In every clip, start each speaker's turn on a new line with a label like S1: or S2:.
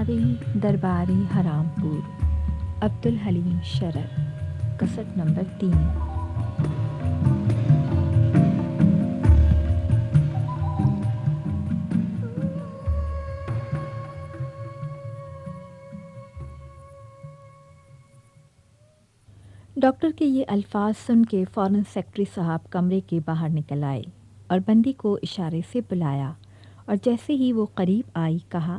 S1: درباری حرام پور عبدالحلیم شرر کسٹ نمبر 3۔ ڈاکٹر کے یہ الفاظ سن کے فوراً سیکرٹری صاحب کمرے کے باہر نکل آئے اور بندی کو اشارے سے بلایا، اور جیسے ہی وہ قریب آئی کہا،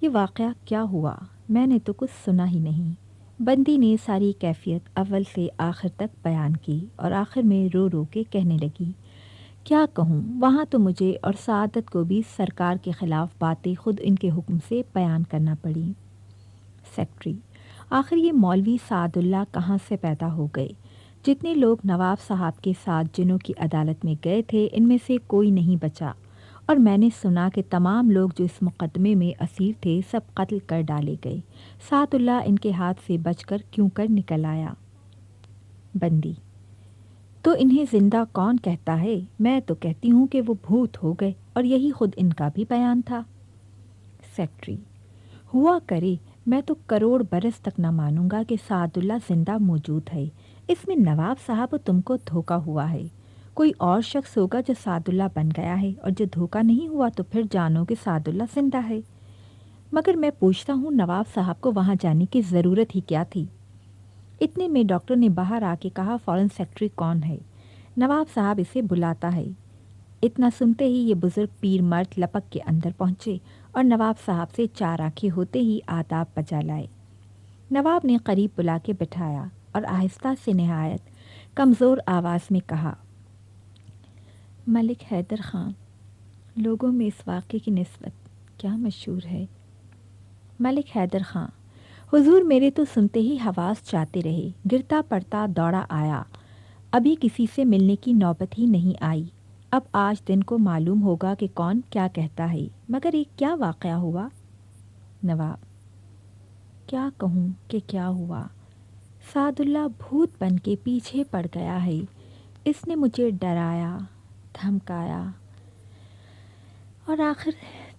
S1: یہ واقعہ کیا ہوا؟ میں نے تو کچھ سنا ہی نہیں۔ بندی نے ساری کیفیت اول سے آخر تک بیان کی اور آخر میں رو رو کے کہنے لگی، کیا کہوں، وہاں تو مجھے اور سعادت کو بھی سرکار کے خلاف باتیں خود ان کے حکم سے بیان کرنا پڑی۔ سیکرٹری، آخر یہ مولوی سعد اللہ کہاں سے پیدا ہو گئے؟ جتنے لوگ نواب صاحب کے ساتھ جنوں کی عدالت میں گئے تھے ان میں سے کوئی نہیں بچا، اور میں نے سنا کہ تمام لوگ جو اس مقدمے میں اسیر تھے سب قتل کر ڈالے گئے۔ سعد اللہ ان کے ہاتھ سے بچ کر کیوں کر نکل آیا؟ بندی، تو انہیں زندہ کون کہتا ہے؟ میں تو کہتی ہوں کہ وہ بھوت ہو گئے، اور یہی خود ان کا بھی بیان تھا۔ سیکرٹری، ہوا کرے، میں تو کروڑ برس تک نہ مانوں گا کہ سعد اللہ زندہ موجود ہے۔ اس میں نواب صاحب تم کو دھوکا ہوا ہے۔ کوئی اور شخص ہوگا جو سعد اللہ بن گیا ہے، اور جو دھوکا نہیں ہوا تو پھر جانو کہ سعد اللہ زندہ ہے۔ مگر میں پوچھتا ہوں، نواب صاحب کو وہاں جانے کی ضرورت ہی کیا تھی؟ اتنے میں ڈاکٹر نے باہر آ کے کہا، فوراً سیکرٹری کون ہے؟ نواب صاحب اسے بلاتا ہے۔ اتنا سنتے ہی یہ بزرگ پیر مرد لپک کے اندر پہنچے اور نواب صاحب سے 4 آنکھیں ہوتے ہی آداب بجا لائے۔ نواب نے قریب بلا کے بٹھایا اور آہستہ سے نہایت کمزور آواز میں کہا، ملک حیدر خان لوگوں میں اس واقعے کی نسبت کیا مشہور ہے؟ ملک حیدر خان، حضور میرے تو سنتے ہی حواس چاہتے رہے، گرتا پڑتا دوڑا آیا، ابھی کسی سے ملنے کی نوبت ہی نہیں آئی۔ اب آج دن کو معلوم ہوگا کہ کون کیا کہتا ہے، مگر یہ کیا واقعہ ہوا؟ نواب، کیا کہوں کہ کیا ہوا؟ سعد اللہ بھوت بن کے پیچھے پڑ گیا ہے۔ اس نے مجھے ڈرایا، دھمکایا اور آخر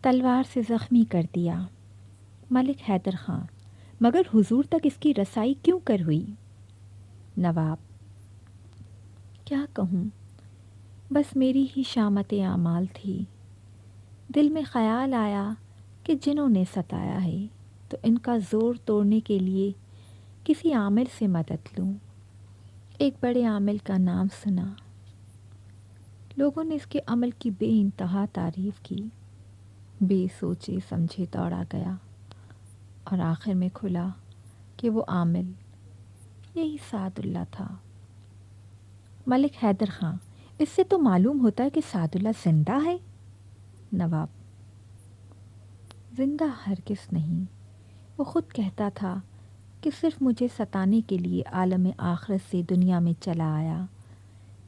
S1: تلوار سے زخمی کر دیا۔ ملک حیدر خان، مگر حضور تک اس کی رسائی کیوں کر ہوئی؟ نواب، کیا کہوں، بس میری ہی شامت اعمال تھی۔ دل میں خیال آیا کہ جنہوں نے ستایا ہے تو ان کا زور توڑنے کے لیے کسی عامل سے مدد لوں۔ ایک بڑے عامل کا نام سنا، لوگوں نے اس کے عمل کی بے انتہا تعریف کی۔ بے سوچے سمجھے دوڑا گیا اور آخر میں کھلا کہ وہ عامل یہی سعد اللہ تھا۔ ملک حیدر خان، اس سے تو معلوم ہوتا ہے کہ سعد اللہ زندہ ہے۔ نواب، زندہ ہرگز نہیں، وہ خود کہتا تھا کہ صرف مجھے ستانے کے لیے عالم آخرت سے دنیا میں چلا آیا۔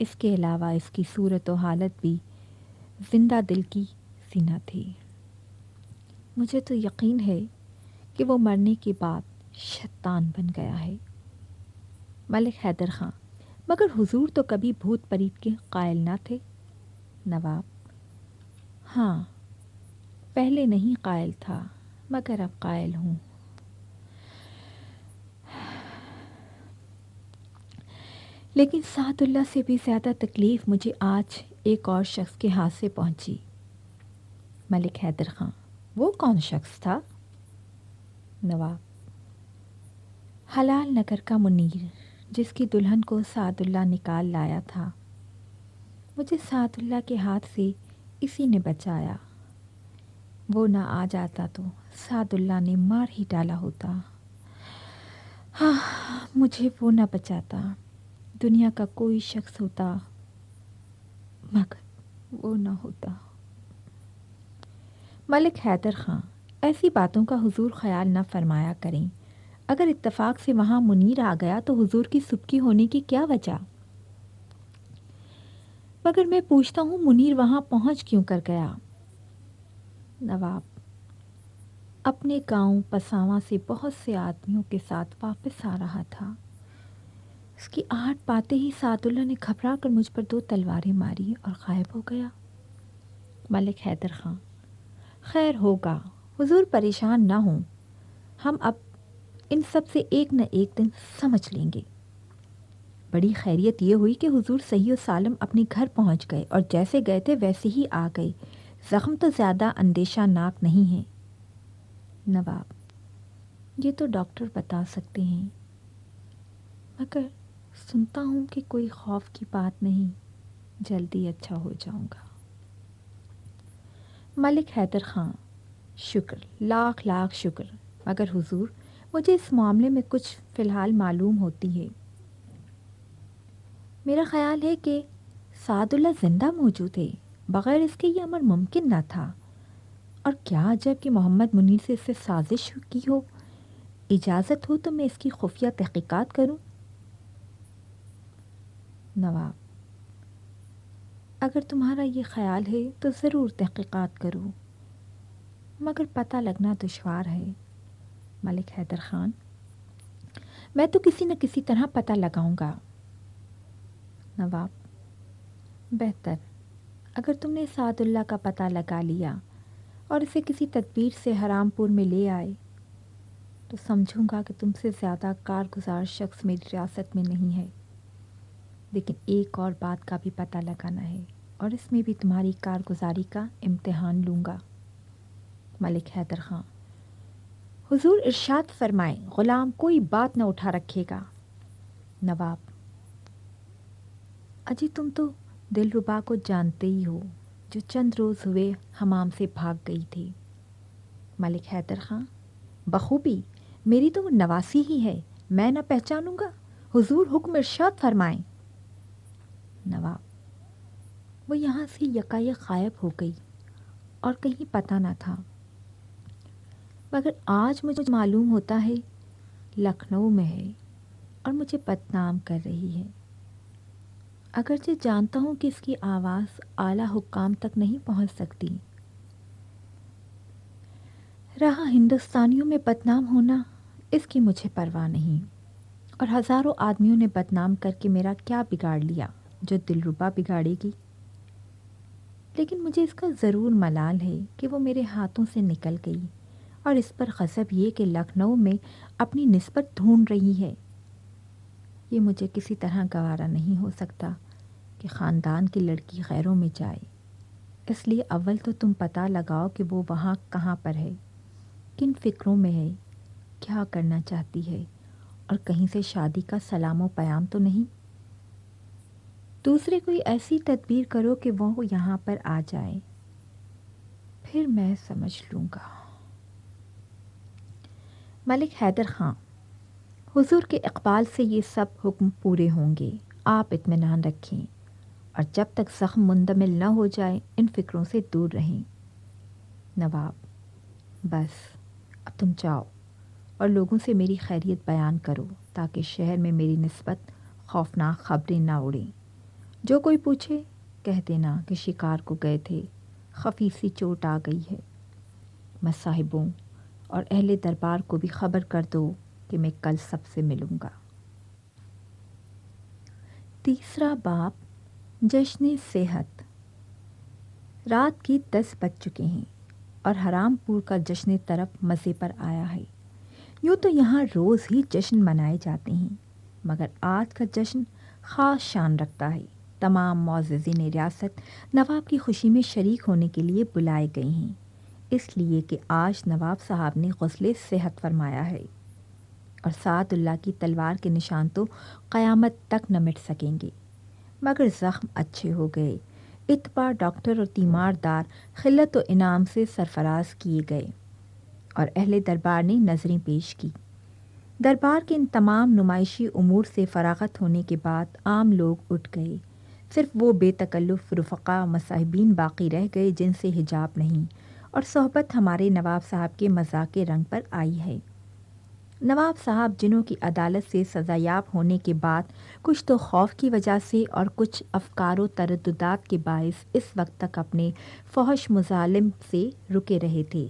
S1: اس کے علاوہ اس کی صورت و حالت بھی زندہ دل کی سی نہ تھی۔ مجھے تو یقین ہے کہ وہ مرنے کے بعد شیطان بن گیا ہے۔ ملک حیدر خان، مگر حضور تو کبھی بھوت پریت کے قائل نہ تھے۔ نواب، ہاں، پہلے نہیں قائل تھا، مگر اب قائل ہوں۔ لیکن سعد اللہ سے بھی زیادہ تکلیف مجھے آج ایک اور شخص کے ہاتھ سے پہنچی۔ ملک حیدر خان، وہ کون شخص تھا؟ نواب، حلال نگر کا منیر، جس کی دلہن کو سعد اللہ نکال لایا تھا۔ مجھے سعد اللہ کے ہاتھ سے اسی نے بچایا۔ وہ نہ آ جاتا تو سعد اللہ نے مار ہی ڈالا ہوتا۔ ہاں، مجھے وہ نہ بچاتا، دنیا کا کوئی شخص ہوتا مگر وہ نہ ہوتا۔ ملک حیدر خان، ایسی باتوں کا حضور خیال نہ فرمایا کریں۔ اگر اتفاق سے وہاں منیر آ گیا تو حضور کی سبکی ہونے کی کیا وجہ؟ مگر میں پوچھتا ہوں، منیر وہاں پہنچ کیوں کر گیا؟ نواب، اپنے گاؤں پساواں سے بہت سے آدمیوں کے ساتھ واپس آ رہا تھا۔ اس کی آہٹ پاتے ہی سعد اللہ نے گھبرا کر مجھ پر 2 تلواریں ماری اور غائب ہو گیا۔ ملک حیدر خان، خیر ہوگا، حضور پریشان نہ ہوں، ہم اب ان سب سے ایک نہ ایک دن سمجھ لیں گے۔ بڑی خیریت یہ ہوئی کہ حضور صحیح و سالم اپنے گھر پہنچ گئے اور جیسے گئے تھے ویسے ہی آ گئے۔ زخم تو زیادہ اندیشہ ناک نہیں ہے۔ نواب: یہ تو ڈاکٹر بتا سکتے ہیں، مگر سنتا ہوں کہ کوئی خوف کی بات نہیں، جلدی اچھا ہو جاؤں گا۔ ملک حیدر خان: شکر، لاکھ لاکھ شکر، مگر حضور مجھے اس معاملے میں کچھ فی الحال معلوم ہوتی ہے۔ میرا خیال ہے کہ سعد اللہ زندہ موجود ہے، بغیر اس کے یہ امر ممکن نہ تھا، اور کیا عجب کہ محمد منیر سے اس سے سازش کی ہو۔ اجازت ہو تو میں اس کی خفیہ تحقیقات کروں۔ نواب: اگر تمہارا یہ خیال ہے تو ضرور تحقیقات کرو، مگر پتہ لگنا دشوار ہے۔ ملک حیدر خان: میں تو کسی نہ کسی طرح پتہ لگاؤں گا۔ نواب: بہتر، اگر تم نے سعد اللہ کا پتہ لگا لیا اور اسے کسی تدبیر سے حرام پور میں لے آئے تو سمجھوں گا کہ تم سے زیادہ کارگزار شخص میری ریاست میں نہیں ہے، لیکن ایک اور بات کا بھی پتہ لگانا ہے اور اس میں بھی تمہاری کارگزاری کا امتحان لوں گا۔ ملک حیدر خان: حضور ارشاد فرمائیں، غلام کوئی بات نہ اٹھا رکھے گا۔ نواب: اجی تم تو دلربا کو جانتے ہی ہو، جو چند روز ہوئے حمام سے بھاگ گئی تھی۔ ملک حیدر خان: بخوبی، میری تو وہ نواسی ہی ہے، میں نہ پہچانوں گا؟ حضور حکم ارشاد فرمائیں۔ نواب: وہ یہاں سے یکایک غائب ہو گئی اور کہیں پتہ نہ تھا، مگر آج مجھے معلوم ہوتا ہے لکھنؤ میں ہے اور مجھے بدنام کر رہی ہے۔ اگرچہ جانتا ہوں کہ اس کی آواز اعلیٰ حکام تک نہیں پہنچ سکتی، رہا ہندوستانیوں میں بدنام ہونا، اس کی مجھے پرواہ نہیں، اور ہزاروں آدمیوں نے بدنام کر کے میرا کیا بگاڑ لیا جو دلربا بگاڑے گی؟ لیکن مجھے اس کا ضرور ملال ہے کہ وہ میرے ہاتھوں سے نکل گئی، اور اس پر غضب یہ کہ لکھنؤ میں اپنی نسبت ڈھونڈ رہی ہے۔ یہ مجھے کسی طرح گوارا نہیں ہو سکتا کہ خاندان کی لڑکی غیروں میں جائے، اس لیے اول تو تم پتہ لگاؤ کہ وہ وہاں کہاں پر ہے، کن فکروں میں ہے، کیا کرنا چاہتی ہے، اور کہیں سے شادی کا سلام و پیام تو نہیں۔ دوسرے کوئی ایسی تدبیر کرو کہ وہ یہاں پر آ جائے، پھر میں سمجھ لوں گا۔ ملک حیدر خان: حضور کے اقبال سے یہ سب حکم پورے ہوں گے، آپ اطمینان رکھیں، اور جب تک زخم مندمل نہ ہو جائے ان فکروں سے دور رہیں۔ نواب: بس اب تم جاؤ اور لوگوں سے میری خیریت بیان کرو تاکہ شہر میں میری نسبت خوفناک خبریں نہ اڑیں۔ جو کوئی پوچھے کہہ دینا کہ شکار کو گئے تھے، خفیف سی چوٹ آ گئی ہے۔ مصاحبوں اور اہل دربار کو بھی خبر کر دو کہ میں کل سب سے ملوں گا۔ تیسرا باب، جشن صحت۔ رات کی 10 بج چکے ہیں اور حرام پور کا جشن طرب مزے پر آیا ہے۔ یوں تو یہاں روز ہی جشن منائے جاتے ہیں، مگر آج کا جشن خاص شان رکھتا ہے۔ تمام معززین ریاست نواب کی خوشی میں شریک ہونے کے لیے بلائے گئے ہیں، اس لیے کہ آج نواب صاحب نے غسل صحت فرمایا ہے، اور سعد اللہ کی تلوار کے نشان تو قیامت تک نہ مٹ سکیں گے۔ مگر زخم اچھے ہو گئے، اتباع ڈاکٹر اور تیماردار خلت و انعام سے سرفراز کیے گئے، اور اہل دربار نے نظریں پیش کی۔ دربار کے ان تمام نمائشی امور سے فراغت ہونے کے بعد عام لوگ اٹھ گئے، صرف وہ بے تکلف رفقا مصاحبین باقی رہ گئے جن سے حجاب نہیں، اور صحبت ہمارے نواب صاحب کے مذاق رنگ پر آئی ہے۔ نواب صاحب جنہوں کی عدالت سے سزایاب ہونے کے بعد کچھ تو خوف کی وجہ سے اور کچھ افکار و ترددات کے باعث اس وقت تک اپنے فحش مظالم سے رکے رہے تھے،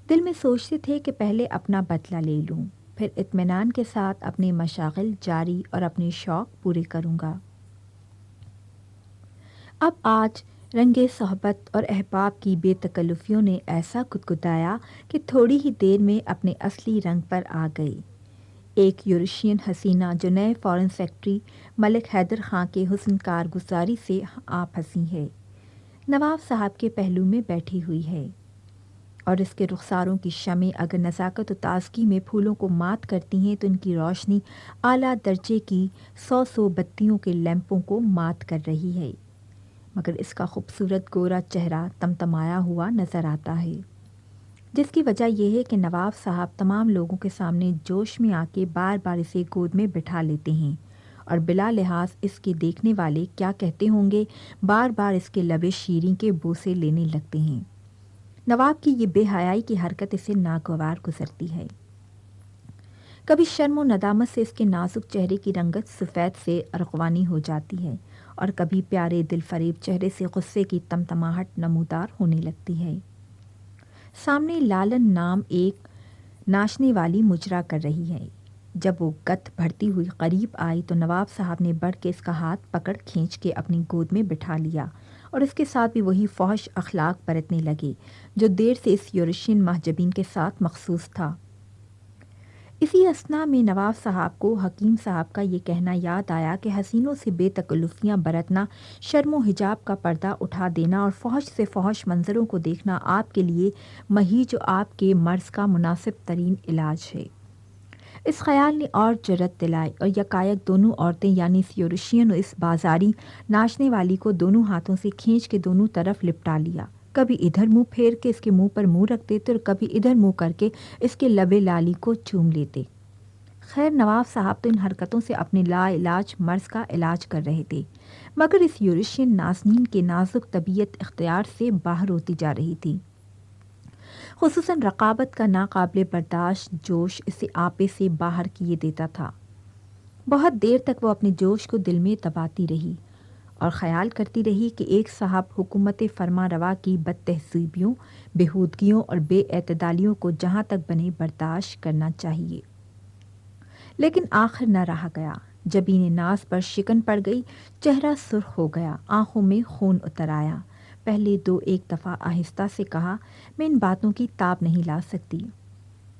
S1: دل میں سوچتے تھے کہ پہلے اپنا بدلہ لے لوں، پھر اطمینان کے ساتھ اپنے مشاغل جاری اور اپنے شوق پورے کروں گا۔ اب آج رنگ صحبت اور احباب کی بے تکلفیوں نے ایسا کدکدایا کہ تھوڑی ہی دیر میں اپنے اصلی رنگ پر آ گئی۔ ایک یورشین حسینہ جو نئے فارن سیکرٹری ملک حیدر خان کے حسن کارگزاری سے آپ ہنسی ہے، نواب صاحب کے پہلو میں بیٹھی ہوئی ہے، اور اس کے رخساروں کی شمع اگر نزاکت و تازگی میں پھولوں کو مات کرتی ہیں تو ان کی روشنی اعلیٰ درجے کی 100 بتیوں کے لیمپوں کو مات کر رہی ہے، مگر اس کا خوبصورت گورا چہرہ تمتمایا ہوا نظر آتا ہے، جس کی وجہ یہ ہے کہ نواب صاحب تمام لوگوں کے سامنے جوش میں آ کے بار بار اسے گود میں بٹھا لیتے ہیں، اور بلا لحاظ اس کے دیکھنے والے کیا کہتے ہوں گے بار بار اس کے لبے شیریں کے بوسے لینے لگتے ہیں۔ نواب کی یہ بے حیائی کی حرکت اسے ناگوار گزرتی ہے۔ کبھی شرم و ندامت سے اس کے نازک چہرے کی رنگت سفید سے ارغوانی ہو جاتی ہے، اور کبھی پیارے دل فریب چہرے سے غصے کی تمتماہٹ نمودار ہونے لگتی ہے۔ سامنے لالن نام ایک ناچنے والی مجرا کر رہی ہے۔ جب وہ گت بڑھتی ہوئی قریب آئی تو نواب صاحب نے بڑھ کے اس کا ہاتھ پکڑ کھینچ کے اپنی گود میں بٹھا لیا، اور اس کے ساتھ بھی وہی فحش اخلاق برتنے لگے جو دیر سے اس یورشین محجبین کے ساتھ مخصوص تھا۔ اسی اثنا میں نواب صاحب کو حکیم صاحب کا یہ کہنا یاد آیا کہ حسینوں سے بے تکلفیاں برتنا، شرم و حجاب کا پردہ اٹھا دینا اور فحش سے فحش منظروں کو دیکھنا آپ کے لیے مہیج و آپ کے مرض کا مناسب ترین علاج ہے۔ اس خیال نے اور جرأت دلائی، اور یکایک دونوں عورتیں یعنی اس یورشین و اس بازاری ناچنے والی کو دونوں ہاتھوں سے کھینچ کے دونوں طرف لپٹا لیا، کبھی ادھر منہ پھیر کے اس کے منہ پر منہ رکھ دیتے اور کبھی ادھر منہ کر کے اس کے لبے لالی کو چوم لیتے۔ خیر نواب صاحب تو ان حرکتوں سے اپنے لا علاج مرض کا علاج کر رہے تھے، مگر اس یورشین نازنین کے نازک طبیعت اختیار سے باہر ہوتی جا رہی تھی۔ خصوصاً رقابت کا ناقابل برداشت جوش اسے آپے سے باہر کیے دیتا تھا۔ بہت دیر تک وہ اپنے جوش کو دل میں دباتی رہی اور خیال کرتی رہی کہ ایک صاحب حکومت فرما روا کی بد تہذیبیوں، بےہودگیوں اور بے اعتدالیوں کو جہاں تک بنے برداشت کرنا چاہیے۔ لیکن آخر نہ رہا گیا، جبین ناز پر شکن پڑ گئی، چہرہ سرخ ہو گیا، آنکھوں میں خون اتر آیا۔ پہلے دو ایک دفعہ آہستہ سے کہا، میں ان باتوں کی تاب نہیں لا سکتی،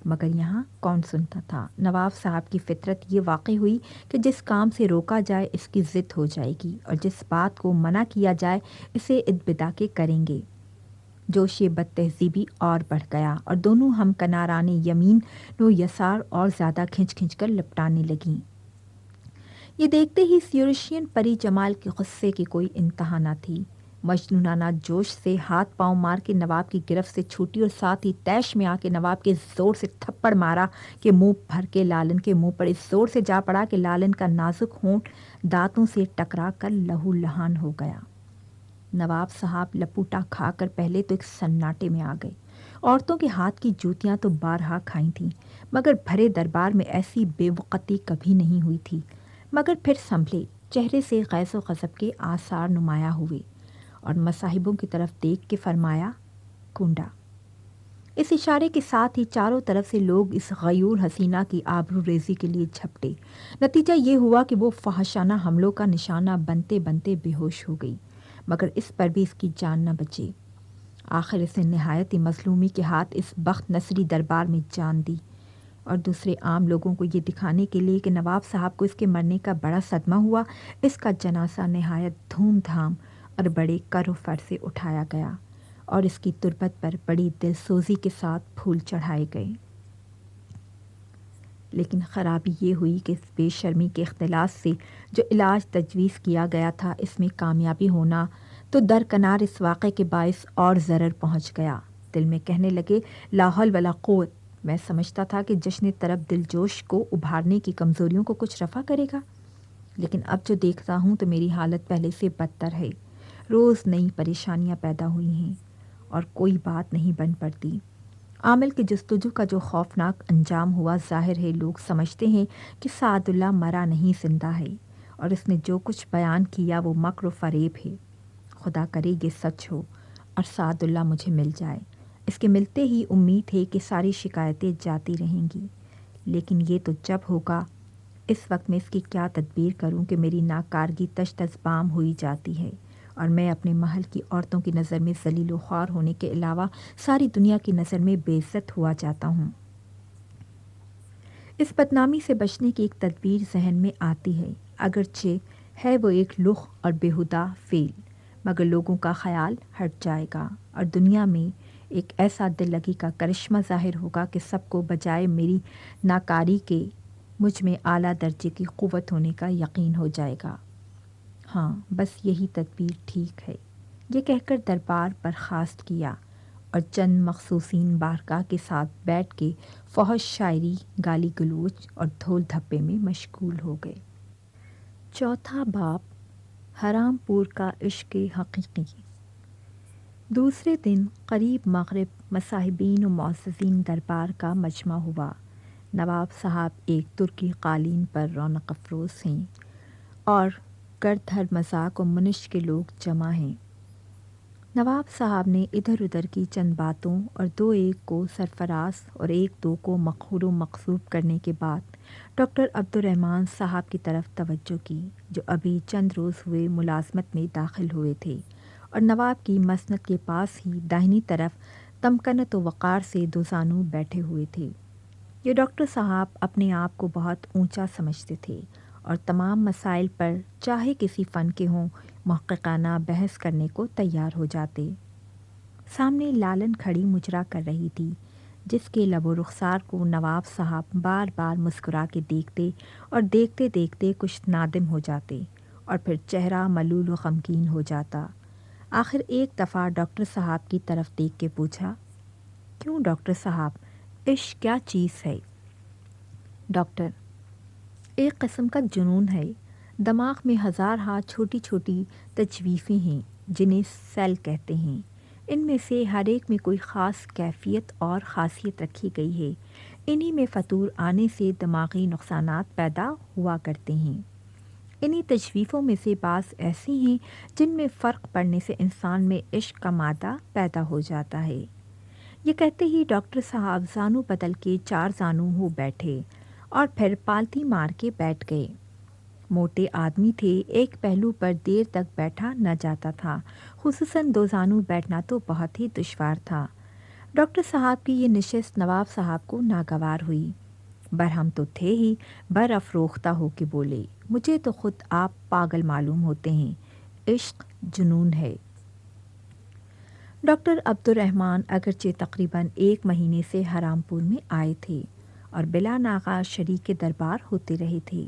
S1: مگر یہاں کون سنتا تھا۔ نواب صاحب کی فطرت یہ واقع ہوئی کہ جس کام سے روکا جائے اس کی ضد ہو جائے گی، اور جس بات کو منع کیا جائے اسے ادبدا کے کریں گے۔ جوش بد تہذیبی اور بڑھ گیا، اور دونوں ہم کنارانے یمین و یسار اور زیادہ کھنچ کھنچ کر لپٹانے لگیں۔ یہ دیکھتے ہی یورشین پری جمال کے غصے کی کوئی انتہا نہ تھی۔ مجنونانہ جوش سے ہاتھ پاؤں مار کے نواب کی گرفت سے چھوٹی، اور ساتھ ہی تیش میں آ کے نواب کے زور سے تھپڑ مارا کہ منہ بھر کے لالن کے منہ پر اس زور سے جا پڑا کہ لالن کا نازک ہونٹ دانتوں سے ٹکرا کر لہو لہان ہو گیا۔ نواب صاحب لپوٹا کھا کر پہلے تو ایک سناٹے میں آ گئے۔ عورتوں کے ہاتھ کی جوتیاں تو بارہا کھائی تھیں، مگر بھرے دربار میں ایسی بے وقتی کبھی نہیں ہوئی تھی۔ مگر پھر سنبھلے، چہرے سے غیظ و غضب کے آثار نمایاں ہوئے، اور مصاحبوں کی طرف دیکھ کے فرمایا، کنڈا۔ اس اشارے کے ساتھ ہی چاروں طرف سے لوگ اس غیور حسینہ کی آبرو ریزی کے لیے جھپٹے۔ نتیجہ یہ ہوا کہ وہ فحشانہ حملوں کا نشانہ بنتے بنتے بے ہوش ہو گئی، مگر اس پر بھی اس کی جان نہ بچی۔ آخر اس نے نہایت ہی مظلومی کے ہاتھ اس بخت نصری دربار میں جان دی، اور دوسرے عام لوگوں کو یہ دکھانے کے لیے کہ نواب صاحب کو اس کے مرنے کا بڑا صدمہ ہوا، اس کا جنازہ نہایت دھوم دھام اور بڑے کر و فر سے اٹھایا گیا، اور اس کی تربت پر بڑی دل سوزی کے ساتھ پھول چڑھائے گئے۔ لیکن خرابی یہ ہوئی کہ اس بے شرمی کے اختلاس سے جو علاج تجویز کیا گیا تھا اس میں کامیابی ہونا تو درکنار اس واقعے کے باعث اور ضرر پہنچ گیا۔ دل میں کہنے لگے، لا حول ولا قوت۔ میں سمجھتا تھا کہ جشن طرب دل جوش کو ابھارنے کی کمزوریوں کو کچھ رفع کرے گا، لیکن اب جو دیکھتا ہوں تو میری حالت پہلے سے بدتر ہے۔ روز نئی پریشانیاں پیدا ہوئی ہیں اور کوئی بات نہیں بن پڑتی۔ عامل کی جستجو کا جو خوفناک انجام ہوا، ظاہر ہے لوگ سمجھتے ہیں کہ سعد اللہ مرا نہیں زندہ ہے، اور اس نے جو کچھ بیان کیا وہ مکر و فریب ہے۔ خدا کرے یہ سچ ہو اور سعد اللہ مجھے مل جائے۔ اس کے ملتے ہی امید ہے کہ ساری شکایتیں جاتی رہیں گی، لیکن یہ تو جب ہوگا۔ اس وقت میں اس کی کیا تدبیر کروں کہ میری ناکارگی تشت از بام ہوئی جاتی ہے، اور میں اپنے محل کی عورتوں کی نظر میں ذلیل و خوار ہونے کے علاوہ ساری دنیا کی نظر میں بے عزت ہوا جاتا ہوں۔ اس بدنامی سے بچنے کی ایک تدبیر ذہن میں آتی ہے، اگرچہ ہے وہ ایک لغ اور بیہودہ فعل، مگر لوگوں کا خیال ہٹ جائے گا اور دنیا میں ایک ایسا دل لگی کا کرشمہ ظاہر ہوگا کہ سب کو بجائے میری ناکاری کے مجھ میں اعلیٰ درجے کی قوت ہونے کا یقین ہو جائے گا۔ ہاں، بس یہی تدبیر ٹھیک ہے۔ یہ کہہ کر دربار برخاست کیا اور چند مخصوصین بارگاہ کے ساتھ بیٹھ کے فحش شاعری، گالی گلوچ اور دھول دھپے میں مشغول ہو گئے۔ چوتھا باب، حرام پور کا عشق حقیقی۔ دوسرے دن قریب مغرب مصاحبین و معززین دربار کا مجمع ہوا۔ نواب صاحب ایک ترکی قالین پر رونق افروز ہیں اور گرد ہر مذاق و منش کے لوگ جمع ہیں۔ نواب صاحب نے ادھر ادھر کی چند باتوں اور دو ایک کو سرفراز اور ایک دو کو مقہور و مغصوب کرنے کے بعد ڈاکٹر عبدالرحمن صاحب کی طرف توجہ کی، جو ابھی چند روز ہوئے ملازمت میں داخل ہوئے تھے اور نواب کی مسند کے پاس ہی داہنی طرف تمکنت و وقار سے دو زانو بیٹھے ہوئے تھے۔ یہ ڈاکٹر صاحب اپنے آپ کو بہت اونچا سمجھتے تھے اور تمام مسائل پر چاہے کسی فن کے ہوں محققانہ بحث کرنے کو تیار ہو جاتے۔ سامنے لالن کھڑی مجرا کر رہی تھی، جس کے لب و رخسار کو نواب صاحب بار بار مسکرا کے دیکھتے اور دیکھتے دیکھتے کچھ نادم ہو جاتے اور پھر چہرہ ملول و غمگین ہو جاتا۔ آخر ایک دفعہ ڈاکٹر صاحب کی طرف دیکھ کے پوچھا، کیوں ڈاکٹر صاحب، عشق کیا چیز ہے؟ ڈاکٹر: ایک قسم کا جنون ہے۔ دماغ میں ہزار ہا چھوٹی چھوٹی تجویفیں ہیں جنہیں سیل کہتے ہیں۔ ان میں سے ہر ایک میں کوئی خاص کیفیت اور خاصیت رکھی گئی ہے۔ انہی میں فطور آنے سے دماغی نقصانات پیدا ہوا کرتے ہیں۔ انہی تجویفوں میں سے بعض ایسی ہیں جن میں فرق پڑنے سے انسان میں عشق کا مادہ پیدا ہو جاتا ہے۔ یہ کہتے ہی ڈاکٹر صاحب زانو بدل کے چار زانو ہو بیٹھے اور پھر پالتی مار کے بیٹھ گئے۔ موٹے آدمی تھے، ایک پہلو پر دیر تک بیٹھا نہ جاتا تھا، خصوصاً دو زانو بیٹھنا تو بہت ہی دشوار تھا۔ ڈاکٹر صاحب کی یہ نشست نواب صاحب کو ناگوار ہوئی۔ برہم تو تھے ہی، بر افروختہ ہو کے بولے، مجھے تو خود آپ پاگل معلوم ہوتے ہیں، عشق جنون ہے۔ ڈاکٹر عبدالرحمن اگرچہ تقریباً 1 مہینے سے حرام پور میں آئے تھے اور بلا ناغہ شریک دربار ہوتے رہے تھے،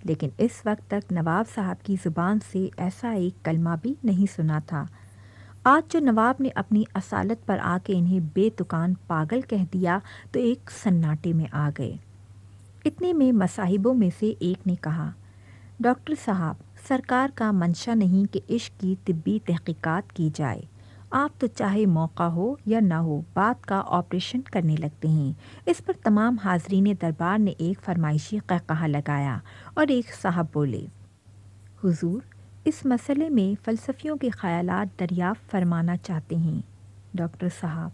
S1: لیکن اس وقت تک نواب صاحب کی زبان سے ایسا ایک کلمہ بھی نہیں سنا تھا۔ آج جو نواب نے اپنی اصالت پر آ کے انہیں بے تکان پاگل کہہ دیا تو ایک سناٹے میں آ گئے۔ اتنے میں مصاحبوں میں سے ایک نے کہا، ڈاکٹر صاحب، سرکار کا منشا نہیں کہ عشق کی طبی تحقیقات کی جائے، آپ تو چاہے موقع ہو یا نہ ہو بات کا آپریشن کرنے لگتے ہیں۔ اس پر تمام حاضرین دربار نے ایک فرمائشی قہقہہ لگایا اور ایک صاحب بولے، حضور، اس مسئلے میں فلسفیوں کے خیالات دریافت فرمانا چاہتے ہیں۔ ڈاکٹر صاحب: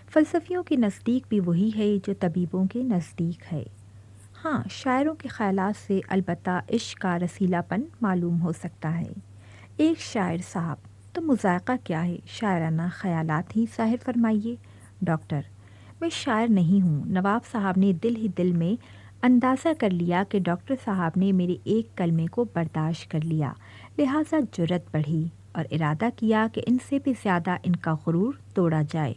S1: فلسفیوں کے نزدیک بھی وہی ہے جو طبیبوں کے نزدیک ہے۔ ہاں، شاعروں کے خیالات سے البتہ عشق کا رسیلا پن معلوم ہو سکتا ہے۔ ایک شاعر: صاحب تو مذائقہ کیا ہے، شاعرانہ خیالات ہی ظاہر فرمائیے۔ ڈاکٹر: میں شاعر نہیں ہوں۔ نواب صاحب نے دل ہی دل میں اندازہ کر لیا کہ ڈاکٹر صاحب نے میرے ایک کلمے کو برداشت کر لیا، لہٰذا جرأت بڑھی اور ارادہ کیا کہ ان سے بھی زیادہ ان کا غرور توڑا جائے۔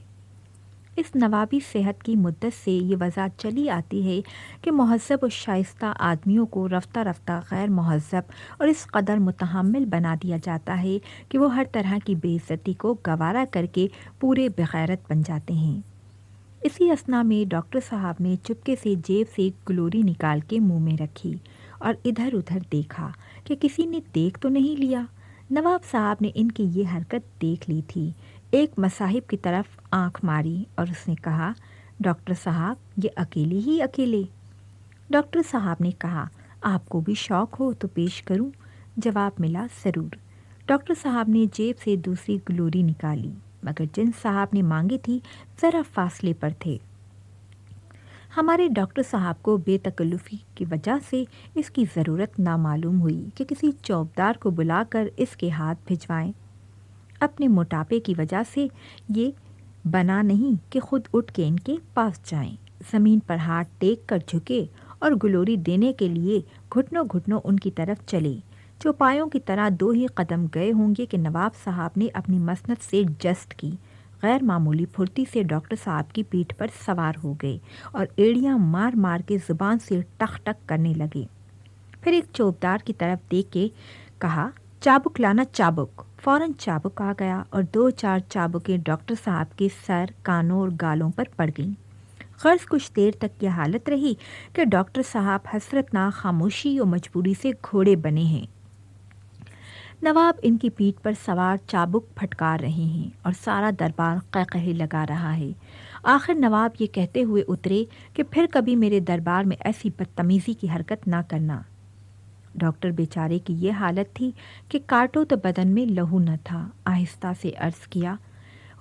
S1: اس نوابی صحت کی مدت سے یہ وضاحت چلی آتی ہے کہ مہذب و شائستہ آدمیوں کو رفتہ رفتہ غیر مہذب اور اس قدر متحمل بنا دیا جاتا ہے کہ وہ ہر طرح کی بے عزتی کو گوارا کر کے پورے بغیرت بن جاتے ہیں۔ اسی اثنا میں ڈاکٹر صاحب نے چپکے سے جیب سے گلوری نکال کے منہ میں رکھی اور ادھر ادھر دیکھا کہ کسی نے دیکھ تو نہیں لیا۔ نواب صاحب نے ان کی یہ حرکت دیکھ لی تھی۔ ایک مصاحب کی طرف آنکھ ماری اور اس نے کہا، ڈاکٹر صاحب، یہ اکیلے ہی اکیلے؟ ڈاکٹر صاحب نے کہا، آپ کو بھی شوق ہو تو پیش کروں؟ جواب ملا، ضرور۔ ڈاکٹر صاحب نے جیب سے دوسری گلوری نکالی، مگر جن صاحب نے مانگی تھی ذرا فاصلے پر تھے۔ ہمارے ڈاکٹر صاحب کو بے تکلفی کی وجہ سے اس کی ضرورت نامعلوم ہوئی کہ کسی چوبدار کو بلا کر اس کے ہاتھ بھجوائیں۔ اپنے موٹاپے کی وجہ سے یہ بنا نہیں کہ خود اٹھ کے ان کے پاس جائیں، زمین پر ہاتھ ٹیک کر جھکے اور گلوری دینے کے لیے گھٹنوں گھٹنوں ان کی طرف چلے۔ چوپایوں کی طرح 2 ہی قدم گئے ہوں گے کہ نواب صاحب نے اپنی مسند سے جست کی، غیر معمولی پھرتی سے ڈاکٹر صاحب کی پیٹھ پر سوار ہو گئے اور ایڑیاں مار مار کے زبان سے ٹک ٹک کرنے لگے۔ پھر ایک چوبدار کی طرف دیکھ کے کہا، چابک لانا چابک۔ فوراً چابک آ گیا اور 2-4 چابکیں ڈاکٹر صاحب کے سر، کانوں اور گالوں پر پڑ گئیں۔ غرض کچھ دیر تک یہ حالت رہی کہ ڈاکٹر صاحب حسرتناک خاموشی اور مجبوری سے گھوڑے بنے ہیں۔ نواب ان کی پیٹھ پر سوار چابک پھٹکار رہے ہیں اور سارا دربار قہقہے لگا رہا ہے۔ آخر نواب یہ کہتے ہوئے اترے کہ پھر کبھی میرے دربار میں ایسی بدتمیزی کی حرکت نہ کرنا۔ ڈاکٹر بیچارے کی یہ حالت تھی کہ کاٹو تو بدن میں لہو نہ تھا۔ آہستہ سے عرض کیا،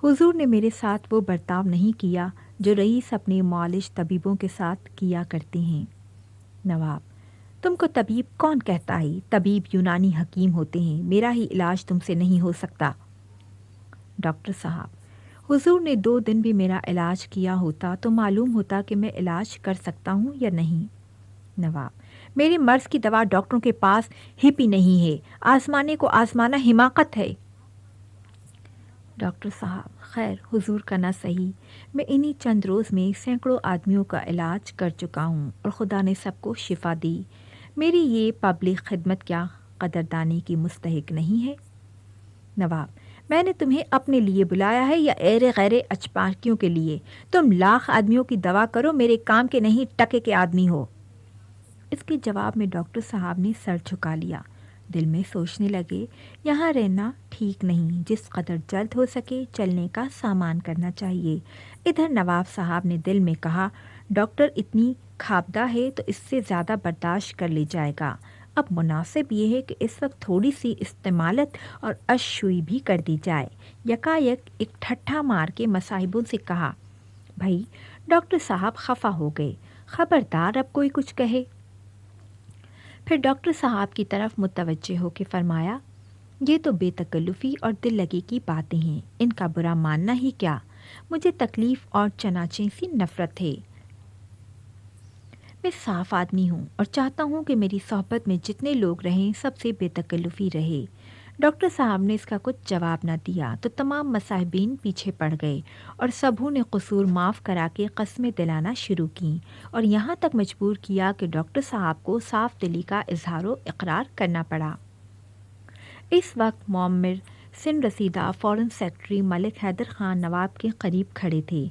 S1: حضور نے میرے ساتھ وہ برتاؤ نہیں کیا جو رئیس اپنے معالج طبیبوں کے ساتھ کیا کرتے ہیں۔ نواب، تم کو طبیب کون کہتا ہے؟ طبیب یونانی حکیم ہوتے ہیں، میرا ہی علاج تم سے نہیں ہو سکتا۔ ڈاکٹر صاحب، حضور نے 2 دن بھی میرا علاج کیا ہوتا تو معلوم ہوتا کہ میں علاج کر سکتا ہوں یا نہیں۔ نواب، میرے مرض کی دوا ڈاکٹروں کے پاس ہپی نہیں ہے، آزمانے کو آزمانا حماقت ہے۔ ڈاکٹر صاحب، خیر حضور کا نہ صحیح، میں انہی چند روز میں سینکڑوں آدمیوں کا علاج کر چکا ہوں اور خدا نے سب کو شفا دی۔ میری یہ پبلک خدمت کیا قدردانی کی مستحق نہیں ہے؟ نواب، میں نے تمہیں اپنے لیے بلایا ہے یا ایرے غیرے اچپاکیوں کے لیے؟ تم لاکھ آدمیوں کی دوا کرو، میرے کام کے نہیں ٹکے کے آدمی ہو۔ اس کے جواب میں ڈاکٹر صاحب نے سر جھکا لیا۔ دل میں سوچنے لگے، یہاں رہنا ٹھیک نہیں، جس قدر جلد ہو سکے چلنے کا سامان کرنا چاہیے۔ ادھر نواب صاحب نے دل میں کہا، ڈاکٹر اتنی کھابدہ ہے تو اس سے زیادہ برداشت کر لے جائے گا۔ اب مناسب یہ ہے کہ اس وقت تھوڑی سی استمالت اور اشوئی بھی کر دی جائے۔ یکایک ایک ٹھٹھا مار کے مصاحبوں سے کہا، بھائی ڈاکٹر صاحب خفا ہو گئے، خبردار اب کوئی کچھ کہے۔ پھر ڈاکٹر صاحب کی طرف متوجہ ہو کے فرمایا، یہ تو بے تکلفی اور دل لگی کی باتیں ہیں، ان کا برا ماننا ہی کیا؟ مجھے تکلیف اور چناچے سی نفرت ہے۔ میں صاف آدمی ہوں اور چاہتا ہوں کہ میری صحبت میں جتنے لوگ رہیں سب سے بے تکلفی رہے۔ ڈاکٹر صاحب نے اس کا کچھ جواب نہ دیا تو تمام مصاحبین پیچھے پڑ گئے اور سبھوں نے قصور معاف کرا کے قسمیں دلانا شروع کیں اور یہاں تک مجبور کیا کہ ڈاکٹر صاحب کو صاف دلی کا اظہار و اقرار کرنا پڑا۔ اس وقت معمر سن رسیدہ فورن سیکرٹری ملک حیدر خان نواب کے قریب کھڑے تھے۔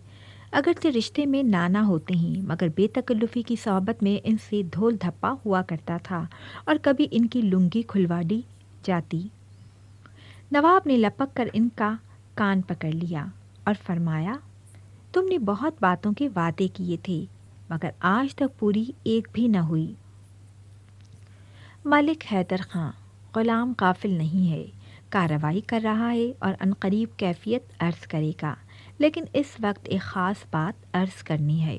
S1: اگرچہ رشتے میں نانا ہوتے ہیں مگر بے تکلفی کی صحبت میں ان سے دھول دھپا ہوا کرتا تھا اور کبھی ان کی لنگی کھلوا دی جاتی۔ نواب نے لپک کر ان کا کان پکڑ لیا اور فرمایا، تم نے بہت باتوں کے وعدے کیے تھے مگر آج تک پوری ایک بھی نہ ہوئی۔ ملک حیدر خان، غلام غافل نہیں ہے، کارروائی کر رہا ہے اور عنقریب کیفیت عرض کرے گا، لیکن اس وقت ایک خاص بات عرض کرنی ہے۔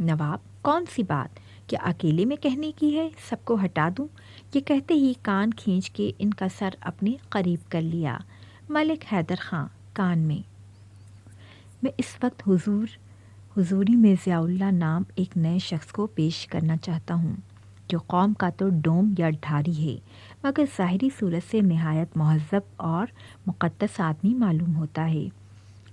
S1: نواب، کون سی بات؟ کیا اکیلے میں کہنے کی ہے؟ سب کو ہٹا دوں؟ یہ کہتے ہی کان کھینچ کے ان کا سر اپنے قریب کر لیا۔ ملک حیدر خان کان میں اس وقت حضوری میں ضیاء اللہ نام ایک نئے شخص کو پیش کرنا چاہتا ہوں جو قوم کا تو ڈوم یا ڈھاری ہے مگر ظاہری صورت سے نہایت مہذب اور مقدس آدمی معلوم ہوتا ہے۔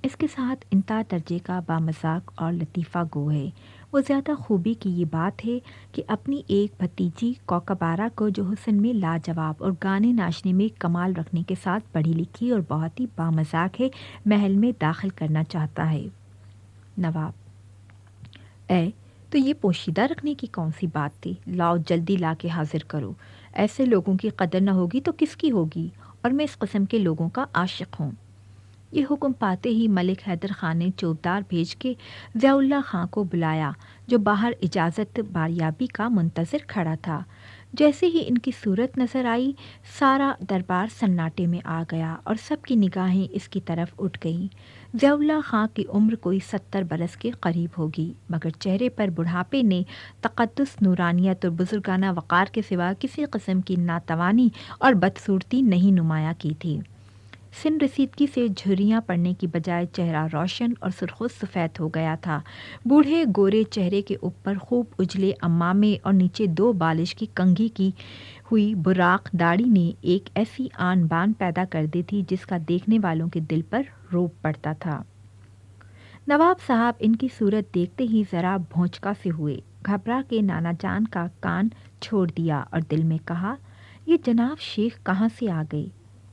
S1: اس کے ساتھ انتہا درجے کا بامذاق اور لطیفہ گو ہے۔ وہ زیادہ خوبی کی یہ بات ہے کہ اپنی ایک بھتیجی کوکبارہ کو جو حسن میں لاجواب اور گانے ناچنے میں کمال رکھنے کے ساتھ پڑھی لکھی اور بہت ہی بامذاق ہے، محل میں داخل کرنا چاہتا ہے۔ نواب، تو یہ پوشیدہ رکھنے کی کون سی بات تھی؟ لاؤ جلدی لا کے حاضر کرو۔ ایسے لوگوں کی قدر نہ ہوگی تو کس کی ہوگی؟ اور میں اس قسم کے لوگوں کا عاشق ہوں۔ یہ حکم پاتے ہی ملک حیدر خان نے چوبدار بھیج کے ضیاء اللہ خان کو بلایا جو باہر اجازت باریابی کا منتظر کھڑا تھا۔ جیسے ہی ان کی صورت نظر آئی سارا دربار سناٹے میں آ گیا اور سب کی نگاہیں اس کی طرف اٹھ گئیں۔ ضیاء اللہ خاں کی عمر کوئی 70 برس کے قریب ہوگی، مگر چہرے پر بڑھاپے نے تقدس، نورانیت اور بزرگانہ وقار کے سوا کسی قسم کی ناتوانی اور بدصورتی نہیں نمایاں کی تھی۔ سن رسیدگی سے جھریاں پڑنے کی بجائے چہرہ روشن اور سرخ و سفید ہو گیا تھا۔ بوڑھے گورے چہرے کے اوپر خوب اجلے امامے اور نیچے 2 بالش کی کنگھی کی ہوئی براق داڑھی نے ایک ایسی آن بان پیدا کر دی تھی جس کا دیکھنے والوں کے دل پر روب پڑتا تھا۔ نواب صاحب ان کی صورت دیکھتے ہی ذرا بھونچکا سے ہوئے، گھبرا کے نانا جان کا کان چھوڑ دیا اور دل میں کہا، یہ جناب شیخ کہاں سے آ گئے؟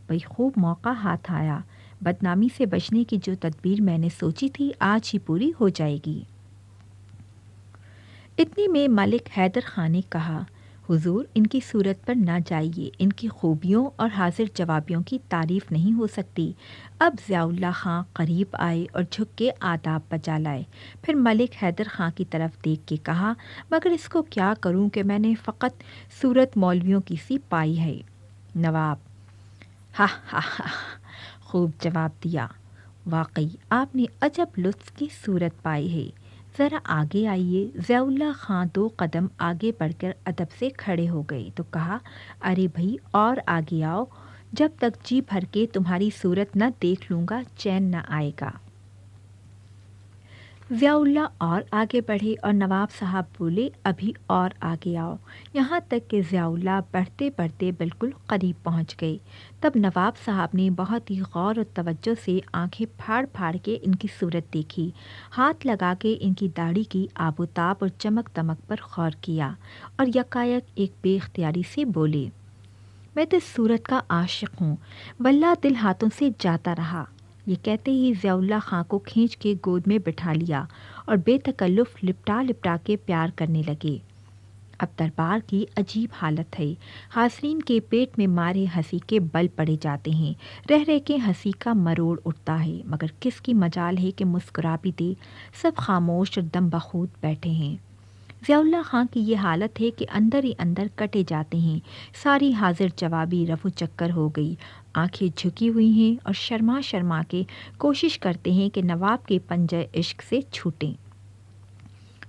S1: بھئی خوب موقع ہاتھ آیا، بدنامی سے بچنے کی جو تدبیر میں نے سوچی تھی آج ہی پوری ہو جائے گی۔ اتنے میں ملک حیدر خان نے کہا، حضور ان کی صورت پر نہ جائیے، ان کی خوبیوں اور حاضر جوابیوں کی تعریف نہیں ہو سکتی۔ اب ضیاء اللہ خان قریب آئے اور جھک کے آداب بجا لائے، پھر ملک حیدر خان کی طرف دیکھ کے کہا، مگر اس کو کیا کروں کہ میں نے فقط صورت مولویوں کی سی پائی ہے۔ نواب ہا ہا ہا خوب جواب دیا، واقعی آپ نے عجب لطف کی صورت پائی ہے، ذرا آگے آئیے۔ ضیاء اللہ خان 2 قدم آگے بڑھ کر ادب سے کھڑے ہو گئے تو کہا، ارے بھائی اور آگے آؤ، جب تک جی بھر کے تمہاری صورت نہ دیکھ لوں گا چین نہ آئے گا۔ ضیاء اللہ اور آگے بڑھے اور نواب صاحب بولے، ابھی اور آگے آؤ، یہاں تک کہ ضیاء اللہ بڑھتے بڑھتے بالکل قریب پہنچ گئے۔ تب نواب صاحب نے بہت ہی غور و توجہ سے آنکھیں پھاڑ پھاڑ کے ان کی صورت دیکھی، ہاتھ لگا کے ان کی داڑھی کی آب و تاب اور چمک دمک پر غور کیا اور یکایک ایک بے اختیاری سے بولے، میں تو اس صورت کا عاشق ہوں، واللہ دل ہاتھوں سے جاتا رہا۔ یہ کہتے ہی ضیاء اللہ خان کو کھینچ کے گود میں بٹھا لیا اور بے تکلف لپٹا لپٹا کے پیار کرنے لگے۔ اب دربار کی عجیب حالت ہے، حاضرین کے پیٹ میں مارے ہنسی کے بل پڑے جاتے ہیں، رہ رہ کے ہنسی کا مروڑ اٹھتا ہے، مگر کس کی مجال ہے کہ مسکرا بھی دے، سب خاموش اور دم بخود بیٹھے ہیں۔ ضیاء اللہ خان کی یہ حالت ہے کہ اندر ہی اندر کٹے جاتے ہیں، ساری حاضر جوابی رفو چکر ہو گئی، آنکھیں جھکی ہوئی ہیں اور شرما شرما کے کوشش کرتے ہیں کہ نواب کے پنجہ عشق سے چھوٹیں،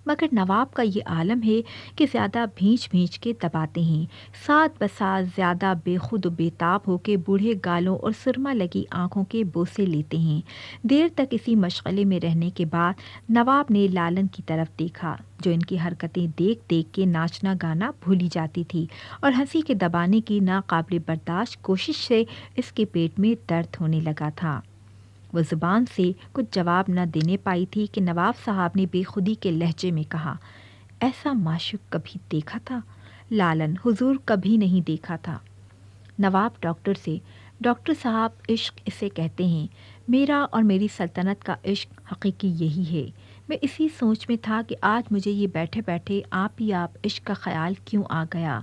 S1: مگر نواب کا یہ عالم ہے کہ زیادہ بھینچ بھینچ کے دباتے ہیں، ساتھ بساتھ زیادہ بے خود و بے تاب ہو کے بوڑھے گالوں اور سرما لگی آنکھوں کے بوسے لیتے ہیں۔ دیر تک اسی مشغلے میں رہنے کے بعد نواب نے لالن کی طرف دیکھا، جو ان کی حرکتیں دیکھ دیکھ کے ناچنا گانا بھولی جاتی تھی اور ہنسی کے دبانے کی ناقابل برداشت کوشش سے اس کے پیٹ میں درد ہونے لگا تھا۔ وہ زبان سے کچھ جواب نہ دینے پائی تھی کہ نواب صاحب نے بے خودی کے لہجے میں کہا، ایسا معشوق کبھی دیکھا تھا؟ لالن، حضور کبھی نہیں دیکھا تھا۔ نواب ڈاکٹر سے، ڈاکٹر صاحب عشق اسے کہتے ہیں، میرا اور میری سلطنت کا عشق حقیقی یہی ہے۔ میں اسی سوچ میں تھا کہ آج مجھے یہ بیٹھے بیٹھے آپ ہی آپ عشق کا خیال کیوں آ گیا۔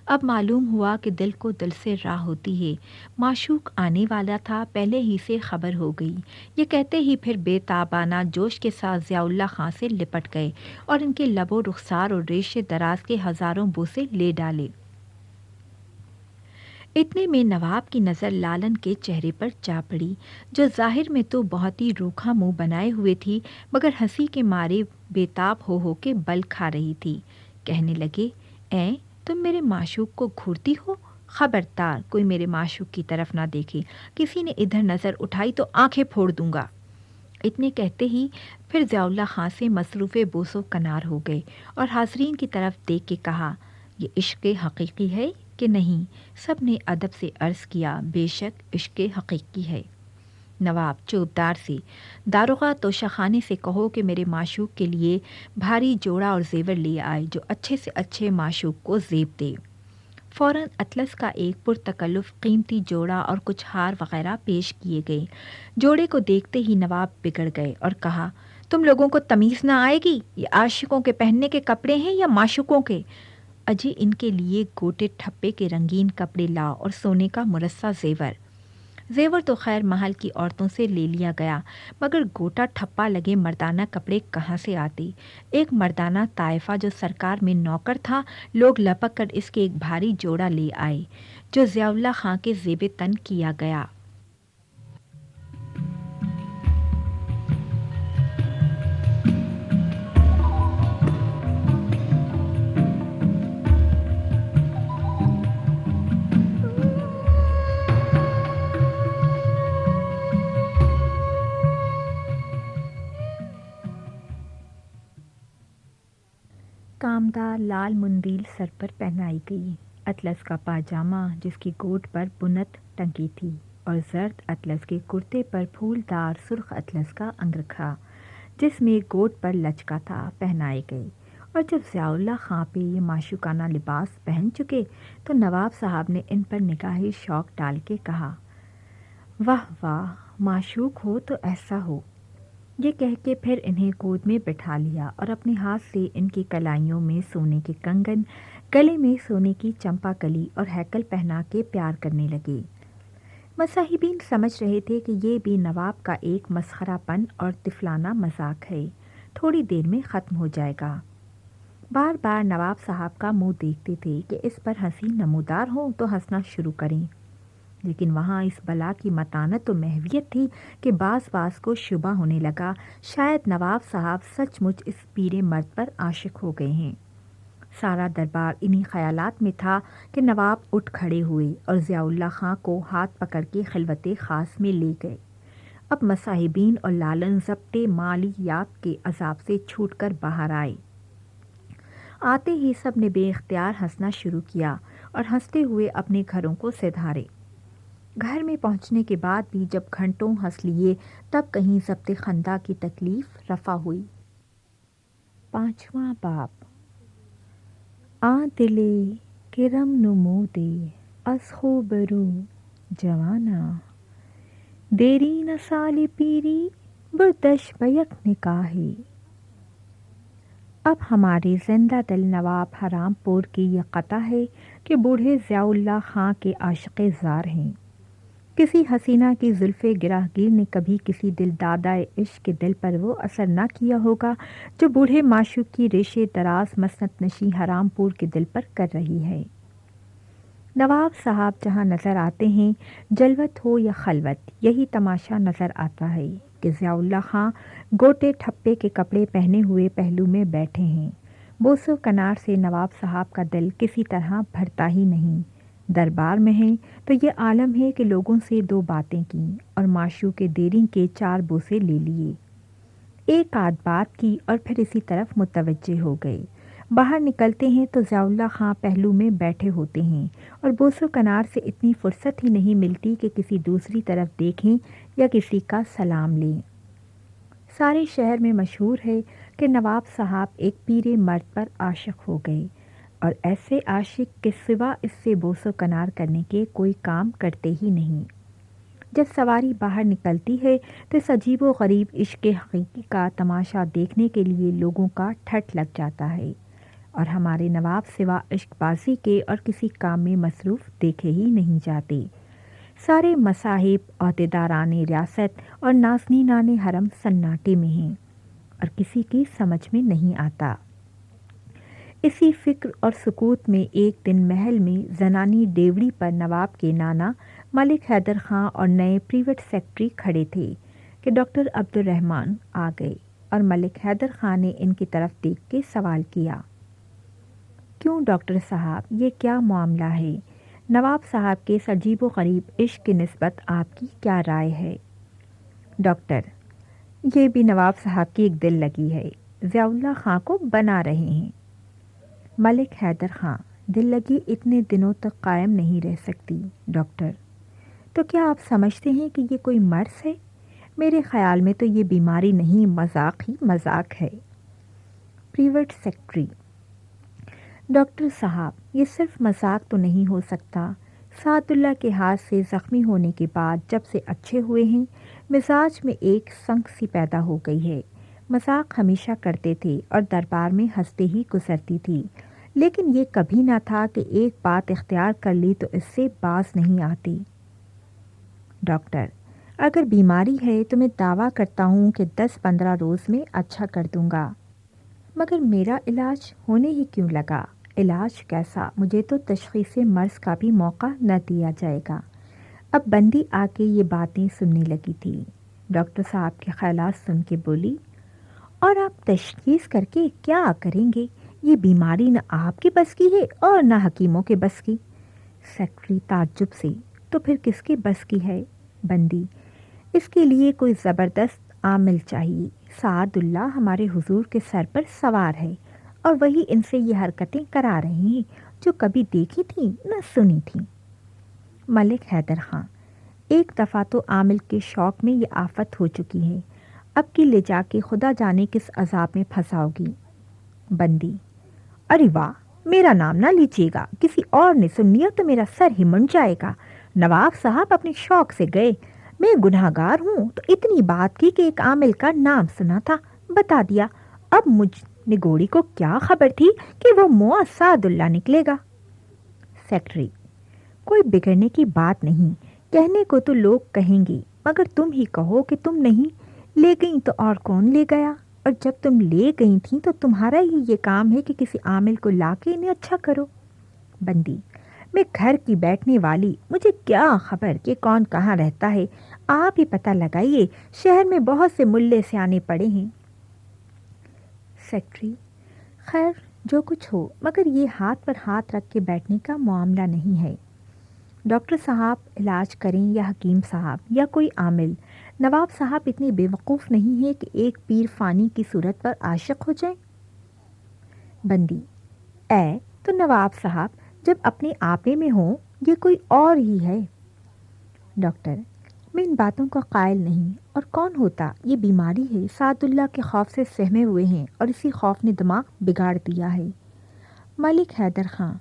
S1: اب معلوم ہوا کہ دل کو دل سے راہ ہوتی ہے، معشوق آنے والا تھا، پہلے ہی سے خبر ہو گئی۔ یہ کہتے ہی پھر بے تابانہ جوش کے ساتھ ضیاء اللہ خان سے لپٹ گئے اور ان کے لب و رخسار اور ریشے دراز کے ہزاروں بوسے لے ڈالے۔ اتنے میں نواب کی نظر لالن کے چہرے پر جا پڑی، جو ظاہر میں تو بہت ہی روکھا منہ بنائے ہوئے تھی، مگر ہنسی کے مارے بے تاب ہو کے بل کھا رہی تھی۔ کہنے لگے، ایں تم میرے معشوق کو گھورتی ہو؟ خبردار کوئی میرے معشوق کی طرف نہ دیکھے، کسی نے ادھر نظر اٹھائی تو آنکھیں پھوڑ دوں گا۔ اتنے کہتے ہی پھر ضیاء اللہ خان سے مصروف بوس و کنار ہو گئے اور حاضرین کی طرف دیکھ کے کہا، یہ عشق حقیقی ہے کہ نہیں؟ سب نے ادب سے عرض کیا، بے شک عشق حقیقی ہے۔ نواب چوبدار سے، داروغہ توشہ خانے سے کہو کہ میرے معشوق کے لیے بھاری جوڑا اور زیور لے آئے جو اچھے سے اچھے معشوق کو زیب دے۔ فوراً اطلس کا ایک پرتکلف قیمتی جوڑا اور کچھ ہار وغیرہ پیش کیے گئے۔ جوڑے کو دیکھتے ہی نواب بگڑ گئے اور کہا، تم لوگوں کو تمیز نہ آئے گی؟ یہ عاشقوں کے پہننے کے کپڑے ہیں یا معشوقوں کے؟ اجی ان کے لیے گوٹے ٹھپے کے رنگین کپڑے لاؤ اور سونے کا مرصع زیور۔ زیور تو خیر محل کی عورتوں سے لے لیا گیا، مگر گوٹا ٹھپا لگے مردانہ کپڑے کہاں سے آتے؟ ایک مردانہ طائفہ جو سرکار میں نوکر تھا، لوگ لپک کر اس کے ایک بھاری جوڑا لے آئے جو ضیاء اللہ خاں کے زیب تن کیا گیا۔ کامدار لال مندیل سر پر پہنائی گئی، اطلس کا پاجامہ جس کی گوٹ پر بنت ٹنگی تھی، اور زرد اطلس کے کرتے پر پھولدار سرخ اطلس کا انگرکھا جس میں گوٹ پر لچکا تھا، پہنائے گئے۔ اور جب ضیاء اللہ خاں پہ یہ معشوقانہ لباس پہن چکے تو نواب صاحب نے ان پر نگاہ شوق ڈال کے کہا، واہ واہ، معشوق ہو تو ایسا ہو۔ یہ کہہ کے پھر انہیں گود میں بٹھا لیا اور اپنے ہاتھ سے ان کی کلائیوں میں سونے کے کنگن، گلے میں سونے کی چمپا کلی اور ہیکل پہنا کے پیار کرنے لگے۔ مصاحبین سمجھ رہے تھے کہ یہ بھی نواب کا ایک مسخرہ پن اور طفلانہ مذاق ہے، تھوڑی دیر میں ختم ہو جائے گا۔ بار بار نواب صاحب کا منہ دیکھتے تھے کہ اس پر ہنسی نمودار ہو تو ہنسنا شروع کریں، لیکن وہاں اس بلا کی متانت و محویت تھی کہ بعض کو شبہ ہونے لگا شاید نواب صاحب سچ مچ اس پیرے مرد پر عاشق ہو گئے ہیں۔ سارا دربار انہی خیالات میں تھا کہ نواب اٹھ کھڑے ہوئے اور ضیاء اللہ خاں کو ہاتھ پکڑ کے خلوت خاص میں لے گئے۔ اب مصاحبین اور لالن ضبط مالیات کے عذاب سے چھوٹ کر باہر آئے۔ آتے ہی سب نے بے اختیار ہنسنا شروع کیا اور ہنستے ہوئے اپنے گھروں کو سدھارے۔ گھر میں پہنچنے کے بعد بھی جب گھنٹوں ہنس لیے تب کہیں ضبط خندہ کی تکلیف رفع ہوئی۔ 5واں باب۔ آ دلے کرم نمودے از خوبرو جوانا، دیری نہ سال پیری بردش بیک نکاہی۔ اب ہمارے زندہ دل نواب حرام پور کی یہ قطع ہے کہ بوڑھے ضیاء اللہ خاں کے عاشق زار ہیں۔ کسی حسینہ کی زلف گرہ گیر نے کبھی کسی دل دادا عشق کے دل پر وہ اثر نہ کیا ہوگا جو بوڑھے معشوق کی ریشے دراز مسنت نشی حرام پور کے دل پر کر رہی ہے۔ نواب صاحب جہاں نظر آتے ہیں، جلوت ہو یا خلوت، یہی تماشا نظر آتا ہے کہ ضیاء اللہ خاں گوٹے ٹھپے کے کپڑے پہنے ہوئے پہلو میں بیٹھے ہیں۔ بوس و کنار سے نواب صاحب کا دل کسی طرح بھرتا ہی نہیں۔ دربار میں ہیں تو یہ عالم ہے کہ لوگوں سے 2 باتیں کیں اور معشوق دیریں کے 4 بوسے لے لیے۔ ایک آدھ بات کی اور پھر اسی طرف متوجہ ہو گئے۔ باہر نکلتے ہیں تو ضیاء اللہ خاں پہلو میں بیٹھے ہوتے ہیں اور بوس و کنار سے اتنی فرصت ہی نہیں ملتی کہ کسی دوسری طرف دیکھیں یا کسی کا سلام لیں۔ سارے شہر میں مشہور ہے کہ نواب صاحب ایک پیرے مرد پر عاشق ہو گئے، اور ایسے عاشق کے سوا اس سے بوس و کنار کرنے کے کوئی کام کرتے ہی نہیں۔ جب سواری باہر نکلتی ہے تو اس عجیب و غریب عشق حقیقی کا تماشا دیکھنے کے لیے لوگوں کا ٹھٹ لگ جاتا ہے، اور ہمارے نواب سوا عشق بازی کے اور کسی کام میں مصروف دیکھے ہی نہیں جاتے۔ سارے مصاحب، عہدیداران ریاست اور نازنینان حرم سناٹے میں ہیں اور کسی کی سمجھ میں نہیں آتا۔ اسی فکر اور سکوت میں ایک دن محل میں زنانی ڈیوڑی پر نواب کے نانا ملک حیدر خاں اور نئے پریویٹ سیکرٹری کھڑے تھے کہ ڈاکٹر عبد الرحمن آ گئے، اور ملک حیدر خاں نے ان کی طرف دیکھ کے سوال کیا، کیوں ڈاکٹر صاحب، یہ کیا معاملہ ہے؟ نواب صاحب کے اس عجیب و غریب عشق کی نسبت آپ کی کیا رائے ہے؟ ڈاکٹر: یہ بھی نواب صاحب کی ایک دل لگی ہے، ضیاء اللہ خاں کو بنا رہے ہیں۔ ملک حیدر خاں: دل لگی اتنے دنوں تک قائم نہیں رہ سکتی ڈاکٹر۔ تو کیا آپ سمجھتے ہیں کہ یہ کوئی مرض ہے؟ میرے خیال میں تو یہ بیماری نہیں، مذاق ہی مذاق ہے۔ پریویٹ سیکرٹری: ڈاکٹر صاحب، یہ صرف مذاق تو نہیں ہو سکتا۔ سعد اللہ کے ہاتھ سے زخمی ہونے کے بعد جب سے اچھے ہوئے ہیں، مزاج میں ایک سنگ سی پیدا ہو گئی ہے۔ مذاق ہمیشہ کرتے تھے اور دربار میں ہنستے ہی گزرتی تھی، لیکن یہ کبھی نہ تھا کہ ایک بات اختیار کر لی تو اس سے باز نہیں آتی۔ ڈاکٹر: اگر بیماری ہے تو میں دعویٰ کرتا ہوں کہ 10-15 روز میں اچھا کر دوں گا، مگر میرا علاج ہونے ہی کیوں لگا؟ علاج کیسا؟ مجھے تو تشخیص مرض کا بھی موقع نہ دیا جائے گا۔ اب بندی آ کے یہ باتیں سننے لگی تھی۔ ڈاکٹر صاحب کے خیالات سن کے بولی: اور آپ تشخیص کر کے کیا کریں گے؟ یہ بیماری نہ آپ کے بس کی ہے اور نہ حکیموں کے بس کی۔ سیکرٹری تعجب سے: تو پھر کس کے بس کی ہے؟ بندی: اس کے لیے کوئی زبردست عامل چاہیے۔ سعد اللہ ہمارے حضور کے سر پر سوار ہے اور وہی ان سے یہ حرکتیں کرا رہے ہیں جو کبھی دیکھی تھیں نہ سنی تھیں۔ ملک حیدر خان: ایک دفعہ تو عامل کے شوق میں یہ آفت ہو چکی ہے، اب کی لے جا کے خدا جانے کس عذاب میں پھنساؤ گی۔ بندی: ارے واہ، میرا نام نہ لیجیے گا، کسی اور نے سن لیا تو میرا سر ہی منڈ جائے گا۔ نواب صاحب اپنے شوق سے گئے، میں گناہ گار ہوں تو اتنی بات کی کہ ایک عامل کا نام سنا تھا، بتا دیا۔ اب مجھ نگوڑی کو کیا خبر تھی کہ وہ موا سعد اللہ نکلے گا۔ سیکرٹری: کوئی بگڑنے کی بات نہیں، کہنے کو تو لوگ کہیں گے، مگر تم ہی کہو کہ تم نہیں لے گئیں تو اور کون لے گیا؟ اور جب تم لے گئی تھیں تو تمہارا ہی یہ کام ہے کہ کسی عامل کو لا کے انہیں اچھا کرو۔ بندی: میں گھر کی بیٹھنے والی، مجھے کیا خبر کہ کون کہاں رہتا ہے؟ آپ ہی پتہ لگائیے، شہر میں بہت سے ملے سیانے پڑے ہیں۔ سیکرٹری: خیر جو کچھ ہو، مگر یہ ہاتھ پر ہاتھ رکھ کے بیٹھنے کا معاملہ نہیں ہے۔ ڈاکٹر صاحب علاج کریں یا حکیم صاحب یا کوئی عامل، نواب صاحب اتنے بے وقوف نہیں ہے کہ ایک پیر فانی کی صورت پر عاشق ہو جائیں۔ بندی: اے تو نواب صاحب جب اپنے آپے میں ہوں، یہ کوئی اور ہی ہے۔ ڈاکٹر: میں ان باتوں کا قائل نہیں، اور کون ہوتا؟ یہ بیماری ہے، سعد اللہ کے خوف سے سہمے ہوئے ہیں اور اسی خوف نے دماغ بگاڑ دیا ہے۔ ملک حیدر خان: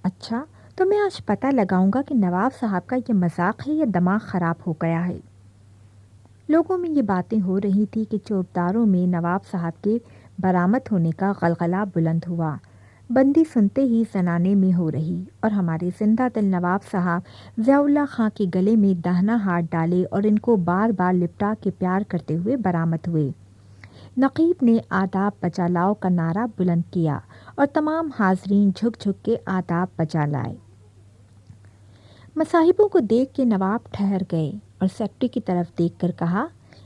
S1: اچھا تو میں آج پتہ لگاؤں گا کہ نواب صاحب کا یہ مذاق ہے یا دماغ خراب ہو گیا ہے۔ لوگوں میں یہ باتیں ہو رہی تھی کہ چوبداروں میں نواب صاحب کے برآمد ہونے کا غلغلہ بلند ہوا۔ بندی سنتے ہی زنانے میں ہو رہی، اور ہمارے زندہ دل نواب صاحب ضیاء اللہ خان کے گلے میں داہنا ہاتھ ڈالے اور ان کو بار بار لپٹا کے پیار کرتے ہوئے برآمد ہوئے۔ نقیب نے آداب بجا لاؤ کا نعرہ بلند کیا اور تمام حاضرین جھک جھک کے آداب بجا لائے۔ مصاحبوں کو دیکھ کے نواب ٹھہر گئے اور سیکرٹری کی طرف دیکھ کر کہا: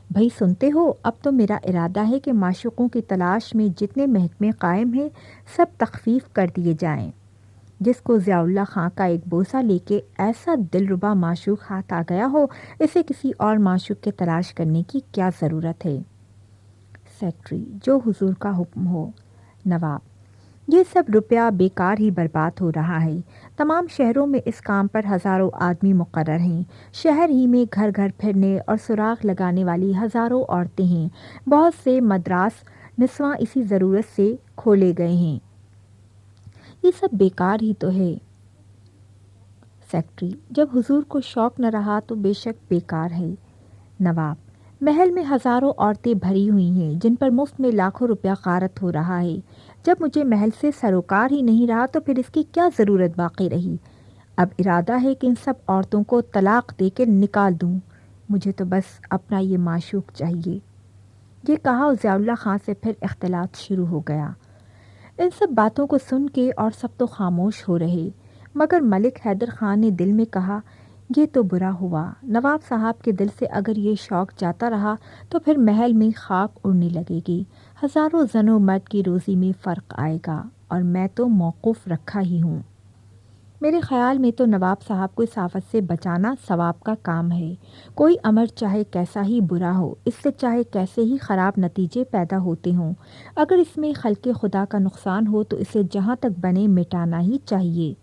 S1: بھئی سنتے ہو، اب تو میرا ارادہ ہے کہ معشوقوں کی تلاش میں جتنے محکمے قائم ہیں سب تخفیف کر دیے جائیں۔ جس کو ضیاء اللہ خان کا ایک بوسہ لے کے ایسا دلربا معشوق ہاتھ آ گیا ہو، اسے کسی اور معشوق کے تلاش کرنے کی کیا ضرورت ہے؟ سیکرٹری: جو حضور کا حکم ہو۔ نواب: یہ سب روپیہ بیکار ہی برباد ہو رہا ہے، تمام شہروں میں اس کام پر ہزاروں آدمی مقرر ہیں، شہر ہی میں گھر گھر پھرنے اور سراغ لگانے والی ہزاروں عورتیں ہیں، بہت سے مدراس نسواں اسی ضرورت سے کھولے گئے ہیں، یہ سب بیکار ہی تو ہے۔ سیکرٹری: جب حضور کو شوق نہ رہا تو بے شک بیکار ہے۔ نواب: محل میں ہزاروں عورتیں بھری ہوئی ہیں جن پر مفت میں لاکھوں روپیہ غارت ہو رہا ہے، جب مجھے محل سے سروکار ہی نہیں رہا تو پھر اس کی کیا ضرورت باقی رہی؟ اب ارادہ ہے کہ ان سب عورتوں کو طلاق دے کے نکال دوں، مجھے تو بس اپنا یہ معشوق چاہیے۔ یہ کہا اور ضیاء اللہ خان سے پھر اختلاط شروع ہو گیا۔ ان سب باتوں کو سن کے اور سب تو خاموش ہو رہے، مگر ملک حیدر خان نے دل میں کہا: یہ تو برا ہوا، نواب صاحب کے دل سے اگر یہ شوق جاتا رہا تو پھر محل میں خاک اڑنے لگے گی، ہزاروں زن و مرد کی روزی میں فرق آئے گا، اور میں تو موقوف رکھا ہی ہوں۔ میرے خیال میں تو نواب صاحب کو اس آفت سے بچانا ثواب کا کام ہے۔ کوئی امر چاہے کیسا ہی برا ہو، اس سے چاہے کیسے ہی خراب نتیجے پیدا ہوتے ہوں، اگر اس میں خلق خدا کا نقصان ہو تو اسے جہاں تک بنے مٹانا ہی چاہیے،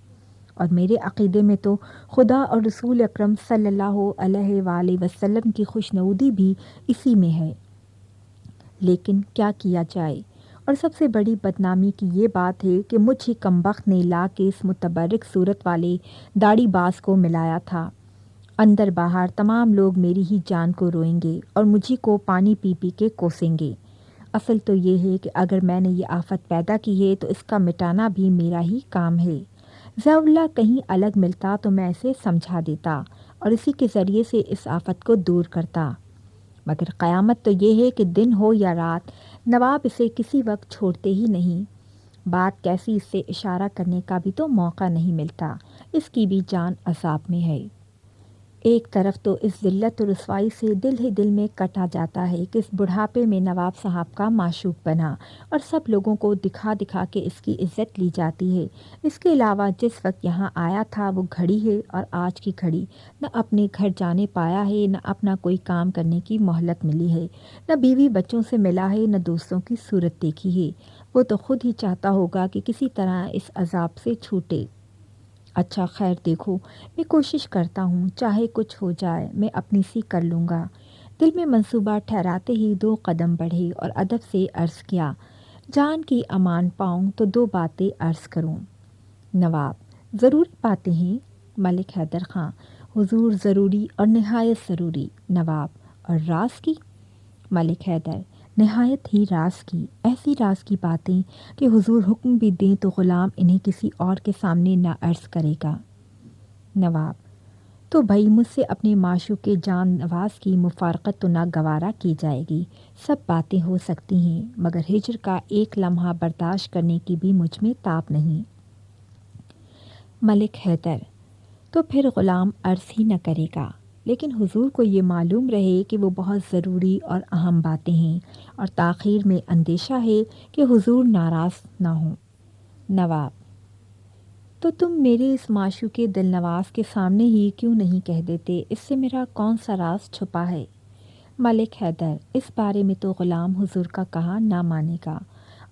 S1: اور میرے عقیدے میں تو خدا اور رسول اکرم صلی اللہ علیہ وآلہ وسلم کی خوشنودی بھی اسی میں ہے۔ لیکن کیا کیا جائے، اور سب سے بڑی بدنامی کی یہ بات ہے کہ مجھ ہی کمبخت نے لا کے اس متبرک صورت والے داڑھی باز کو ملایا تھا۔ اندر باہر تمام لوگ میری ہی جان کو روئیں گے اور مجھے کو پانی پی پی کے کوسیں گے۔ اصل تو یہ ہے کہ اگر میں نے یہ آفت پیدا کی ہے تو اس کا مٹانا بھی میرا ہی کام ہے۔ ضیاء اللہ کہیں الگ ملتا تو میں اسے سمجھا دیتا، اور اسی کے ذریعے سے اس آفت کو دور کرتا۔ مگر قیامت تو یہ ہے کہ دن ہو یا رات، نواب اسے کسی وقت چھوڑتے ہی نہیں۔ بات کیسی، اس سے اشارہ کرنے کا بھی تو موقع نہیں ملتا، اس کی بھی جان عذاب میں ہے۔ ایک طرف تو اس ذلت و رسوائی سے دل ہی دل میں کٹا جاتا ہے کہ اس بڑھاپے میں نواب صاحب کا معشوق بنا اور سب لوگوں کو دکھا دکھا کے اس کی عزت لی جاتی ہے۔ اس کے علاوہ جس وقت یہاں آیا تھا وہ گھڑی ہے، اور آج کی گھڑی نہ اپنے گھر جانے پایا ہے، نہ اپنا کوئی کام کرنے کی مہلت ملی ہے، نہ بیوی بچوں سے ملا ہے، نہ دوستوں کی صورت دیکھی ہے۔ وہ تو خود ہی چاہتا ہوگا کہ کسی طرح اس عذاب سے چھوٹے۔ اچھا خیر دیکھو، میں کوشش کرتا ہوں، چاہے کچھ ہو جائے میں اپنی سی کر لوں گا۔ دل میں منصوبہ ٹھہراتے ہی 2 قدم بڑھے اور ادب سے عرض کیا، جان کی امان پاؤں تو 2 باتیں عرض کروں۔ نواب، ضروری باتیں ہیں؟ ملک حیدر خان، حضور، ضروری اور نہایت ضروری۔ نواب، اور راز کی؟ ملک حیدر، نہایت ہی راز کی، ایسی راز کی باتیں کہ حضور حکم بھی دیں تو غلام انہیں کسی اور کے سامنے نہ عرض کرے گا۔ نواب، تو بھائی مجھ سے اپنے معشوق جان نواز کی مفارقت تو ناگوارا کی جائے گی، سب باتیں ہو سکتی ہیں، مگر ہجر کا ایک لمحہ برداشت کرنے کی بھی مجھ میں تاب نہیں۔ ملک حیدر، تو پھر غلام عرض ہی نہ کرے گا، لیکن حضور کو یہ معلوم رہے کہ وہ بہت ضروری اور اہم باتیں ہیں، اور تاخیر میں اندیشہ ہے کہ حضور ناراض نہ ہوں۔ نواب، تو تم میرے اس معشوق دل نواز کے سامنے ہی کیوں نہیں کہہ دیتے؟ اس سے میرا کون سا راز چھپا ہے؟ ملک حیدر، اس بارے میں تو غلام حضور کا کہا نہ مانے گا۔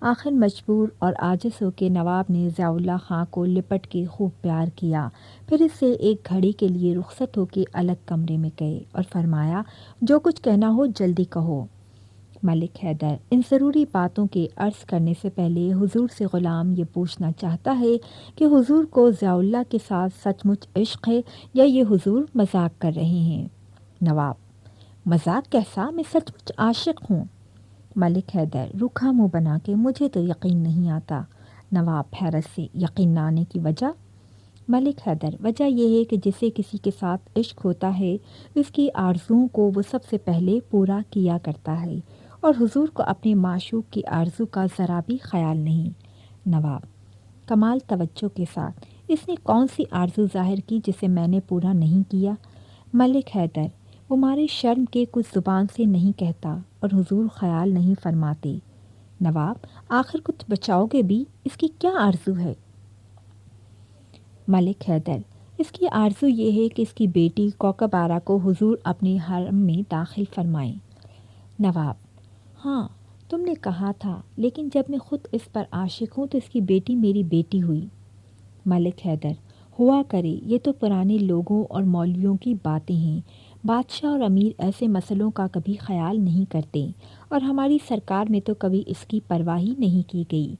S1: آخر مجبور اور عاجز ہو کے نواب نے ضیاء اللہ خان کو لپٹ کے خوب پیار کیا، پھر اس سے ایک گھڑی کے لیے رخصت ہو کے الگ کمرے میں گئے اور فرمایا، جو کچھ کہنا ہو جلدی کہو۔ ملک حیدر، ان ضروری باتوں کے عرض کرنے سے پہلے حضور سے غلام یہ پوچھنا چاہتا ہے کہ حضور کو ضیاء اللہ کے ساتھ سچ مچ عشق ہے یا یہ حضور مذاق کر رہے ہیں؟ نواب، مذاق کیسا، میں سچ مچ عاشق ہوں۔ ملک حیدر روکھا منہ بنا کے، مجھے تو یقین نہیں آتا۔ نواب حیرت سے، یقین نہ آنے کی وجہ؟ ملک حیدر، وجہ یہ ہے کہ جسے کسی کے ساتھ عشق ہوتا ہے اس کی آرزوؤں کو وہ سب سے پہلے پورا کیا کرتا ہے، اور حضور کو اپنے معشوق کی آرزو کا ذرا بھی خیال نہیں۔ نواب کمال توجہ کے ساتھ، اس نے کون سی آرزو ظاہر کی جسے میں نے پورا نہیں کیا؟ ملک حیدر، وہ مارے شرم کے کچھ زبان سے نہیں کہتا اور حضور خیال نہیں فرماتے۔ نواب، آخر کچھ بچاؤ گے بھی، اس کی کیا آرزو ہے؟ ملک حیدر، اس کی آرزو یہ ہے کہ اس کی بیٹی کوکب آرا کو حضور اپنے حرم میں داخل فرمائیں۔ نواب، ہاں تم نے کہا تھا، لیکن جب میں خود اس پر عاشق ہوں تو اس کی بیٹی میری بیٹی ہوئی۔ ملک حیدر، ہوا کرے، یہ تو پرانے لوگوں اور مولویوں کی باتیں ہیں، بادشاہ اور امیر ایسے مسئلوں کا کبھی خیال نہیں کرتے، اور ہماری سرکار میں تو کبھی اس کی پرواہ ہی نہیں کی گئی۔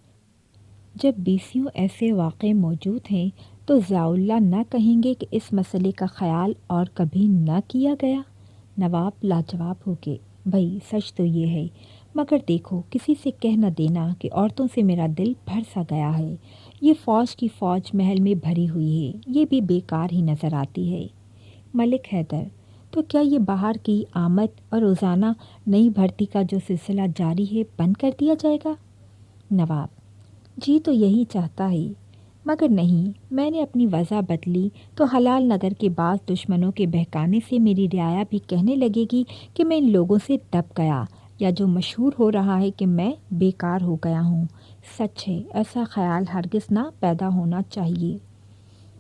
S1: جب 20 ایسے واقعے موجود ہیں تو ضیاء اللہ نہ کہیں گے کہ اس مسئلے کا خیال اور کبھی نہ کیا گیا؟ نواب لاجواب ہو گئے، بھائی سچ تو یہ ہے، مگر دیکھو کسی سے کہہ نہ دینا کہ عورتوں سے میرا دل بھر سا گیا ہے، یہ فوج کی فوج محل میں بھری ہوئی ہے، یہ بھی بیکار ہی نظر آتی ہے۔ ملک حیدر، تو کیا یہ باہر کی آمد اور روزانہ نئی بھرتی کا جو سلسلہ جاری ہے بند کر دیا جائے گا؟ نواب، جی تو یہی چاہتا ہے، مگر نہیں، میں نے اپنی وضع بدلی تو حلال نگر کے بعض دشمنوں کے بہکانے سے میری رعایا بھی کہنے لگے گی کہ میں ان لوگوں سے دب گیا، یا جو مشہور ہو رہا ہے کہ میں بیکار ہو گیا ہوں۔ سچ ہے، ایسا خیال ہرگز نہ پیدا ہونا چاہیے۔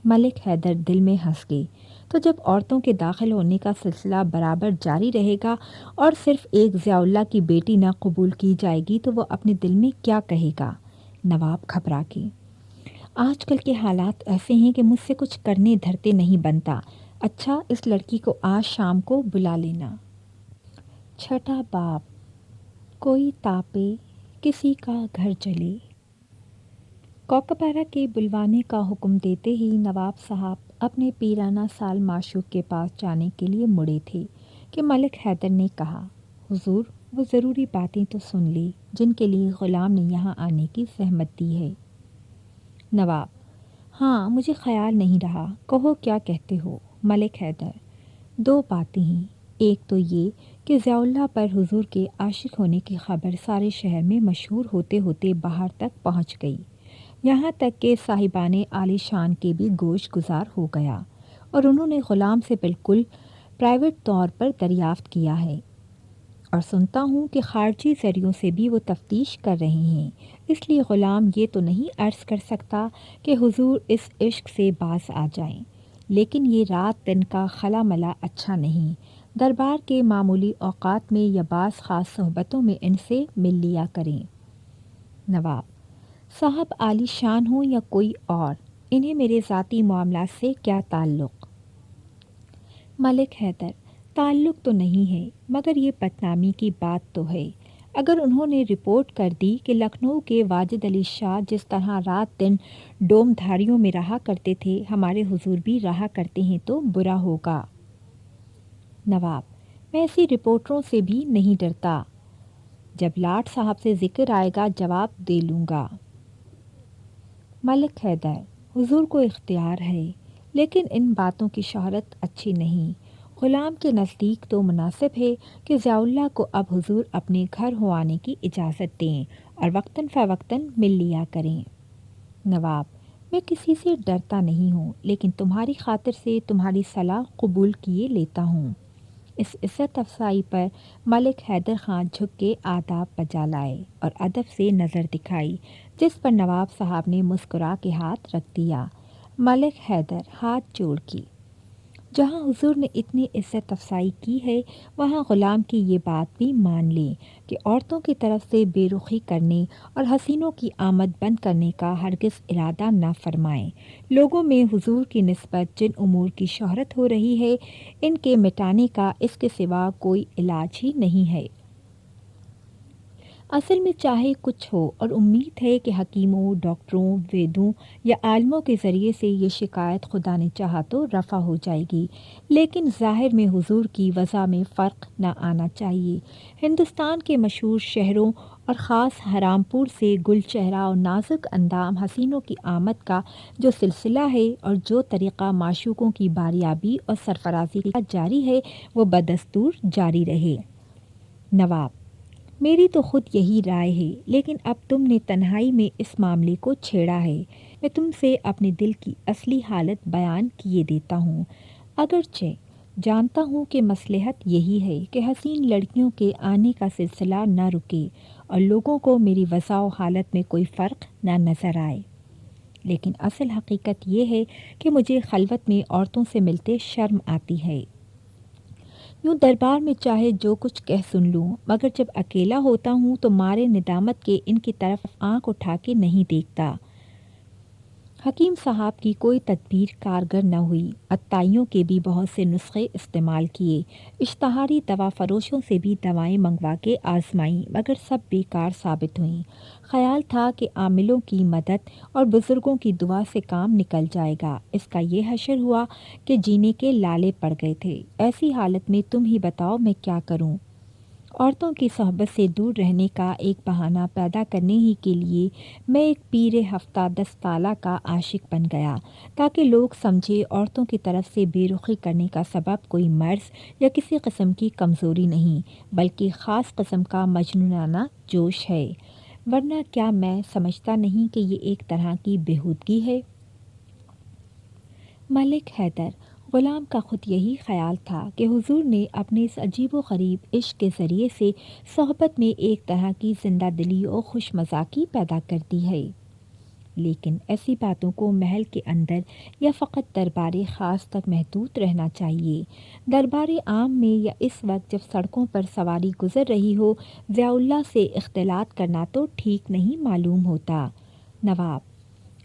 S1: ملک حیدر دل میں ہنس گئے، تو جب عورتوں کے داخل ہونے کا سلسلہ برابر جاری رہے گا اور صرف ایک ضیاء اللہ کی بیٹی نہ قبول کی جائے گی تو وہ اپنے دل میں کیا کہے گا؟ نواب گھبرا کے، آج کل کے حالات ایسے ہیں کہ مجھ سے کچھ کرنے دھرتے نہیں بنتا۔ اچھا، اس لڑکی کو آج شام کو بلا لینا۔ چھٹا باب، کوئی تاپے کسی کا گھر جلے۔ کوکب آرا کے بلوانے کا حکم دیتے ہی نواب صاحب اپنے پیرانہ سال معشوق کے پاس جانے کے لیے مڑے تھے کہ ملک حیدر نے کہا، حضور وہ ضروری باتیں تو سن لی جن کے لیے غلام نے یہاں آنے کی زحمت دی ہے۔ نواب، ہاں مجھے خیال نہیں رہا، کہو کیا کہتے ہو؟ ملک حیدر، دو باتیں ہیں، ایک تو یہ کہ ضیاء اللہ پر حضور کے عاشق ہونے کی خبر سارے شہر میں مشہور ہوتے ہوتے باہر تک پہنچ گئی، یہاں تک کہ صاحبان عالی شان کے بھی گوش گزار ہو گیا، اور انہوں نے غلام سے بالکل پرائیویٹ طور پر دریافت کیا ہے، اور سنتا ہوں کہ خارجی ذریعوں سے بھی وہ تفتیش کر رہے ہیں۔ اس لیے غلام یہ تو نہیں عرض کر سکتا کہ حضور اس عشق سے باز آ جائیں، لیکن یہ رات دن کا خلا ملا اچھا نہیں، دربار کے معمولی اوقات میں یا بعض خاص صحبتوں میں ان سے مل لیا کریں۔ نواب: صاحب عالی شان ہوں یا کوئی اور، انہیں میرے ذاتی معاملات سے کیا تعلق؟ ملک حیدر: تعلق تو نہیں ہے، مگر یہ بدنامی کی بات تو ہے۔ اگر انہوں نے رپورٹ کر دی کہ لکھنؤ کے واجد علی شاہ جس طرح رات دن ڈوم دھاریوں میں رہا کرتے تھے، ہمارے حضور بھی رہا کرتے ہیں تو برا ہوگا۔ نواب: میں ایسی رپورٹروں سے بھی نہیں ڈرتا، جب لاٹ صاحب سے ذکر آئے گا جواب دے لوں گا۔ ملک حیدر: حضور کو اختیار ہے، لیکن ان باتوں کی شہرت اچھی نہیں۔ غلام کے نزدیک تو مناسب ہے کہ ضیاء اللہ کو اب حضور اپنے گھر ہو آنے کی اجازت دیں اور وقتاً فوقتاً مل لیا کریں۔ نواب: میں کسی سے ڈرتا نہیں ہوں، لیکن تمہاری خاطر سے تمہاری صلاح قبول کیے لیتا ہوں۔ اس عزت افزائی پر ملک حیدر خان جھک کے آداب بجا لائے اور ادب سے نظر دکھائی، جس پر نواب صاحب نے مسکرا کے ہاتھ رکھ دیا۔ ملک حیدر ہاتھ جوڑ کی: جہاں حضور نے اتنی عزت افزائی کی ہے، وہاں غلام کی یہ بات بھی مان لیں کہ عورتوں کی طرف سے بے رخی کرنے اور حسینوں کی آمد بند کرنے کا ہرگز ارادہ نہ فرمائیں۔ لوگوں میں حضور کی نسبت جن امور کی شہرت ہو رہی ہے، ان کے مٹانے کا اس کے سوا کوئی علاج ہی نہیں ہے۔ اصل میں چاہے کچھ ہو، اور امید ہے کہ حکیموں، ڈاکٹروں، ویدوں یا عالموں کے ذریعے سے یہ شکایت خدا نے چاہا تو رفع ہو جائے گی، لیکن ظاہر میں حضور کی وضع میں فرق نہ آنا چاہیے۔ ہندوستان کے مشہور شہروں اور خاص حرام پور سے گل چہرہ اور نازک اندام حسینوں کی آمد کا جو سلسلہ ہے اور جو طریقہ معشوقوں کی باریابی اور سرفرازی کا جاری ہے، وہ بدستور جاری رہے۔ نواب: میری تو خود یہی رائے ہے، لیکن اب تم نے تنہائی میں اس معاملے کو چھیڑا ہے، میں تم سے اپنے دل کی اصلی حالت بیان کیے دیتا ہوں۔ اگرچہ جانتا ہوں کہ مصلحت یہی ہے کہ حسین لڑکیوں کے آنے کا سلسلہ نہ رکے اور لوگوں کو میری وضع و حالت میں کوئی فرق نہ نظر آئے، لیکن اصل حقیقت یہ ہے کہ مجھے خلوت میں عورتوں سے ملتے شرم آتی ہے۔ یوں دربار میں چاہے جو کچھ کہہ سن لوں، مگر جب اکیلا ہوتا ہوں تو مارے ندامت کے ان کی طرف آنکھ اٹھا کے نہیں دیکھتا۔ حکیم صاحب کی کوئی تدبیر کارگر نہ ہوئی، عطائیوں کے بھی بہت سے نسخے استعمال کیے، اشتہاری دوا فروشوں سے بھی دوائیں منگوا کے آزمائیں، مگر سب بیکار ثابت ہوئیں۔ خیال تھا کہ عاملوں کی مدد اور بزرگوں کی دعا سے کام نکل جائے گا، اس کا یہ حشر ہوا کہ جینے کے لالے پڑ گئے تھے۔ ایسی حالت میں تم ہی بتاؤ میں کیا کروں؟ عورتوں کی صحبت سے دور رہنے کا ایک بہانہ پیدا کرنے ہی کے لیے میں ایک پیر ہفتہ دستالہ کا عاشق بن گیا، تاکہ لوگ سمجھے عورتوں کی طرف سے بے رخی کرنے کا سبب کوئی مرض یا کسی قسم کی کمزوری نہیں، بلکہ خاص قسم کا مجنونانہ جوش ہے، ورنہ کیا میں سمجھتا نہیں کہ یہ ایک طرح کی بےہودگی ہے؟ ملک حیدر: غلام کا خود یہی خیال تھا کہ حضور نے اپنے اس عجیب و غریب عشق کے ذریعے سے صحبت میں ایک طرح کی زندہ دلی و خوش مزاقی پیدا کر دی ہے، لیکن ایسی باتوں کو محل کے اندر یا فقط دربار خاص تک محدود رہنا چاہیے۔ دربار عام میں یا اس وقت جب سڑکوں پر سواری گزر رہی ہو، ضیاء اللہ سے اختلاط کرنا تو ٹھیک نہیں معلوم ہوتا۔ نواب: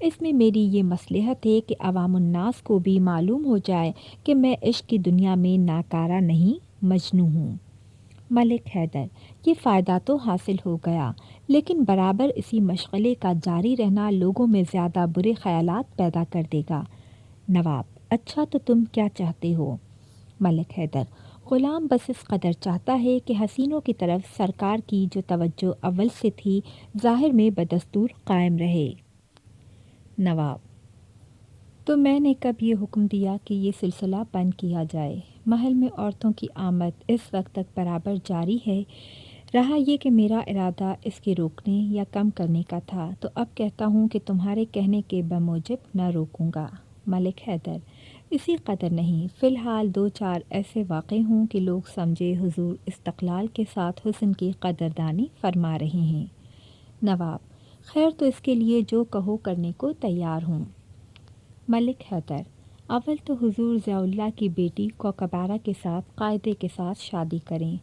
S1: اس میں میری یہ مصلحت ہے کہ عوام الناس کو بھی معلوم ہو جائے کہ میں عشق کی دنیا میں ناکارہ نہیں، مجنوں ہوں۔ ملک حیدر: یہ فائدہ تو حاصل ہو گیا، لیکن برابر اسی مشغلے کا جاری رہنا لوگوں میں زیادہ برے خیالات پیدا کر دے گا۔ نواب: اچھا تو تم کیا چاہتے ہو؟ ملک حیدر: غلام بس اس قدر چاہتا ہے کہ حسینوں کی طرف سرکار کی جو توجہ اول سے تھی، ظاہر میں بدستور قائم رہے۔ نواب: تو میں نے کب یہ حکم دیا کہ یہ سلسلہ بند کیا جائے؟ محل میں عورتوں کی آمد اس وقت تک برابر جاری ہے، رہا یہ کہ میرا ارادہ اس کے روکنے یا کم کرنے کا تھا، تو اب کہتا ہوں کہ تمہارے کہنے کے بموجب نہ روکوں گا۔ ملک حیدر: اسی قدر نہیں، فی الحال 2-4 ایسے واقع ہوں کہ لوگ سمجھے حضور استقلال کے ساتھ حسن کی قدردانی فرما رہے ہیں۔ نواب: خیر، تو اس کے لیے جو کہو کرنے کو تیار ہوں۔ ملک حیدر: اول تو حضور ضیاء اللہ کی بیٹی کوکب آرا کے ساتھ قاعدے کے ساتھ شادی کریں،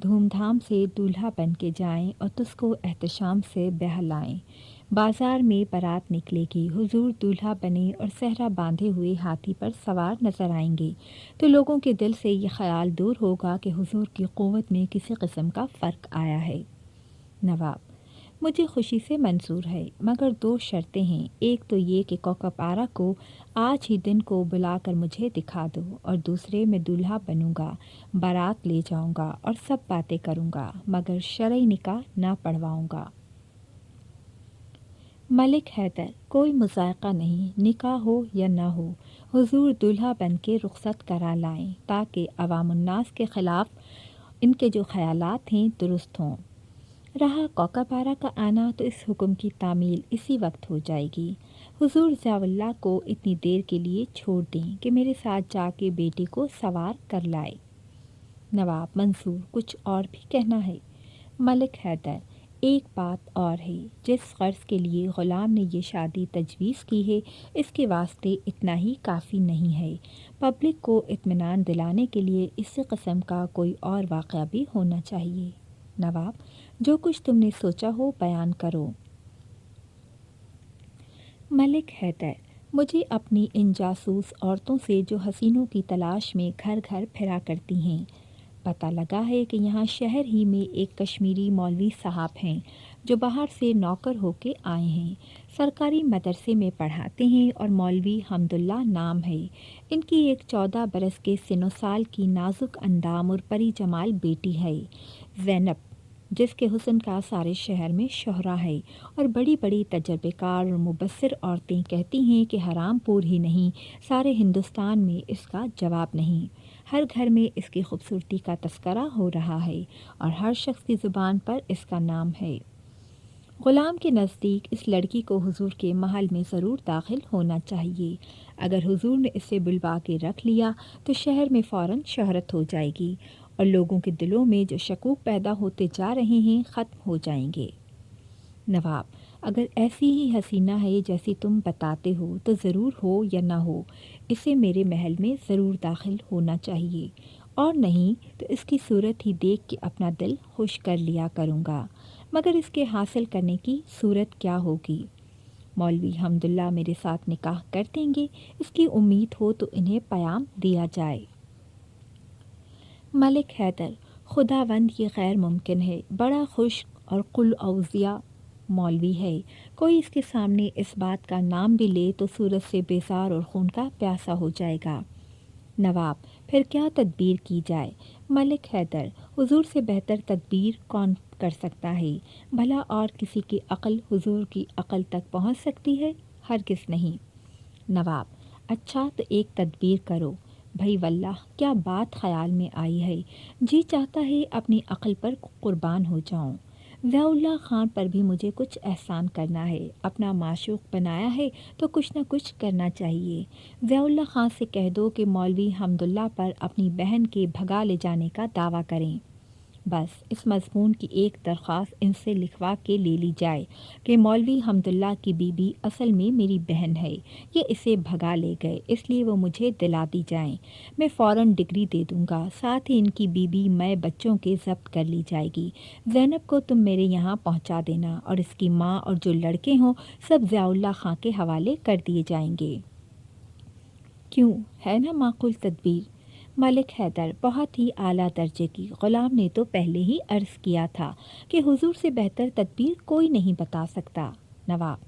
S1: دھوم دھام سے دولہا بن کے جائیں اور تس کو احتشام سے بہلائیں۔ بازار میں بارات نکلے گی، حضور دولہا بنے اور صحرا باندھے ہوئے ہاتھی پر سوار نظر آئیں گے، تو لوگوں کے دل سے یہ خیال دور ہوگا کہ حضور کی قوت میں کسی قسم کا فرق آیا ہے۔ نواب: مجھے خوشی سے منظور ہے، مگر 2 شرطیں ہیں۔ ایک تو یہ کہ کوکب آرا کو آج ہی دن کو بلا کر مجھے دکھا دو، اور دوسرے میں دولہا بنوں گا، بارات لے جاؤں گا اور سب باتیں کروں گا، مگر شرعی نکاح نہ پڑھواؤں گا۔ ملک حیدر: کوئی مضائقہ نہیں، نکاح ہو یا نہ ہو، حضور دولہا بن کے رخصت کرا لائیں تاکہ عوام الناس کے خلاف ان کے جو خیالات ہیں درست ہوں۔ رہا کوکب آرا کا آنا، تو اس حکم کی تعمیل اسی وقت ہو جائے گی۔ حضور ضیاء اللہ کو اتنی دیر کے لیے چھوڑ دیں کہ میرے ساتھ جا کے بیٹی کو سوار کر لائے۔ نواب منصور: کچھ اور بھی کہنا ہے؟ ملک حیدر: ایک بات اور ہے، جس غرض کے لیے غلام نے یہ شادی تجویز کی ہے، اس کے واسطے اتنا ہی کافی نہیں ہے، پبلک کو اطمینان دلانے کے لیے اسی قسم کا کوئی اور واقعہ بھی ہونا چاہیے۔ نواب: جو کچھ تم نے سوچا ہو بیان کرو۔ ملک حیدر: مجھے اپنی ان جاسوس عورتوں سے جو حسینوں کی تلاش میں گھر گھر پھرا کرتی ہیں، پتہ لگا ہے کہ یہاں شہر ہی میں ایک کشمیری مولوی صاحب ہیں جو باہر سے نوکر ہو کے آئے ہیں، سرکاری مدرسے میں پڑھاتے ہیں اور مولوی حمداللہ نام ہے۔ ان کی ایک 14 برس کے سن و سال کی نازک اندام اور پری جمال بیٹی ہے، زینب، جس کے حسن کا سارے شہر میں شہرہ ہے، اور بڑی بڑی تجربے کار اور مبصر عورتیں کہتی ہیں کہ حرام پور ہی نہیں، سارے ہندوستان میں اس کا جواب نہیں۔ ہر گھر میں اس کی خوبصورتی کا تذکرہ ہو رہا ہے اور ہر شخص کی زبان پر اس کا نام ہے۔ غلام کے نزدیک اس لڑکی کو حضور کے محل میں ضرور داخل ہونا چاہیے۔ اگر حضور نے اسے بلوا کے رکھ لیا تو شہر میں فوراً شہرت ہو جائے گی اور لوگوں کے دلوں میں جو شکوک پیدا ہوتے جا رہے ہیں ختم ہو جائیں گے۔ نواب: اگر ایسی ہی حسینہ ہے جیسی تم بتاتے ہو تو ضرور ہو یا نہ ہو، اسے میرے محل میں ضرور داخل ہونا چاہیے، اور نہیں تو اس کی صورت ہی دیکھ کے اپنا دل خوش کر لیا کروں گا، مگر اس کے حاصل کرنے کی صورت کیا ہوگی؟ مولوی حمداللہ میرے ساتھ نکاح کر دیں گے، اس کی امید ہو تو انہیں پیام دیا جائے۔ ملک حیدر: خداوند یہ غیر ممکن ہے، بڑا خشک اور قل اوضیع مولوی ہے، کوئی اس کے سامنے اس بات کا نام بھی لے تو صورت سے بیزار اور خون کا پیاسا ہو جائے گا۔ نواب: پھر کیا تدبیر کی جائے؟ ملک حیدر: حضور سے بہتر تدبیر کون کر سکتا ہے؟ بھلا اور کسی کی عقل حضور کی عقل تک پہنچ سکتی ہے؟ ہرگز نہیں۔ نواب: اچھا، تو ایک تدبیر کرو۔ بھئی واللہ، کیا بات خیال میں آئی ہے، جی چاہتا ہے اپنی عقل پر قربان ہو جاؤں۔ ضیاء اللہ خان پر بھی مجھے کچھ احسان کرنا ہے، اپنا معشوق بنایا ہے تو کچھ نہ کچھ کرنا چاہیے۔ ضیاء اللہ خان سے کہہ دو کہ مولوی حمداللہ پر اپنی بہن کے بھگا لے جانے کا دعویٰ کریں۔ بس اس مضمون کی ایک درخواست ان سے لکھوا کے لے لی جائے کہ مولوی حمداللہ کی بیوی اصل میں میری بہن ہے، یہ اسے بھگا لے گئے، اس لیے وہ مجھے دلا دی جائیں، میں فوراً ڈگری دے دوں گا، ساتھ ہی ان کی بیوی میں بچوں کے ضبط کر لی جائے گی۔ زینب کو تم میرے یہاں پہنچا دینا، اور اس کی ماں اور جو لڑکے ہوں سب ضیاء اللہ خان کے حوالے کر دیے جائیں گے۔ کیوں، ہے نا معقول تدبیر؟ ملک حیدر: بہت ہی اعلیٰ درجے کی، غلام نے تو پہلے ہی عرض کیا تھا کہ حضور سے بہتر تدبیر کوئی نہیں بتا سکتا۔ نواب: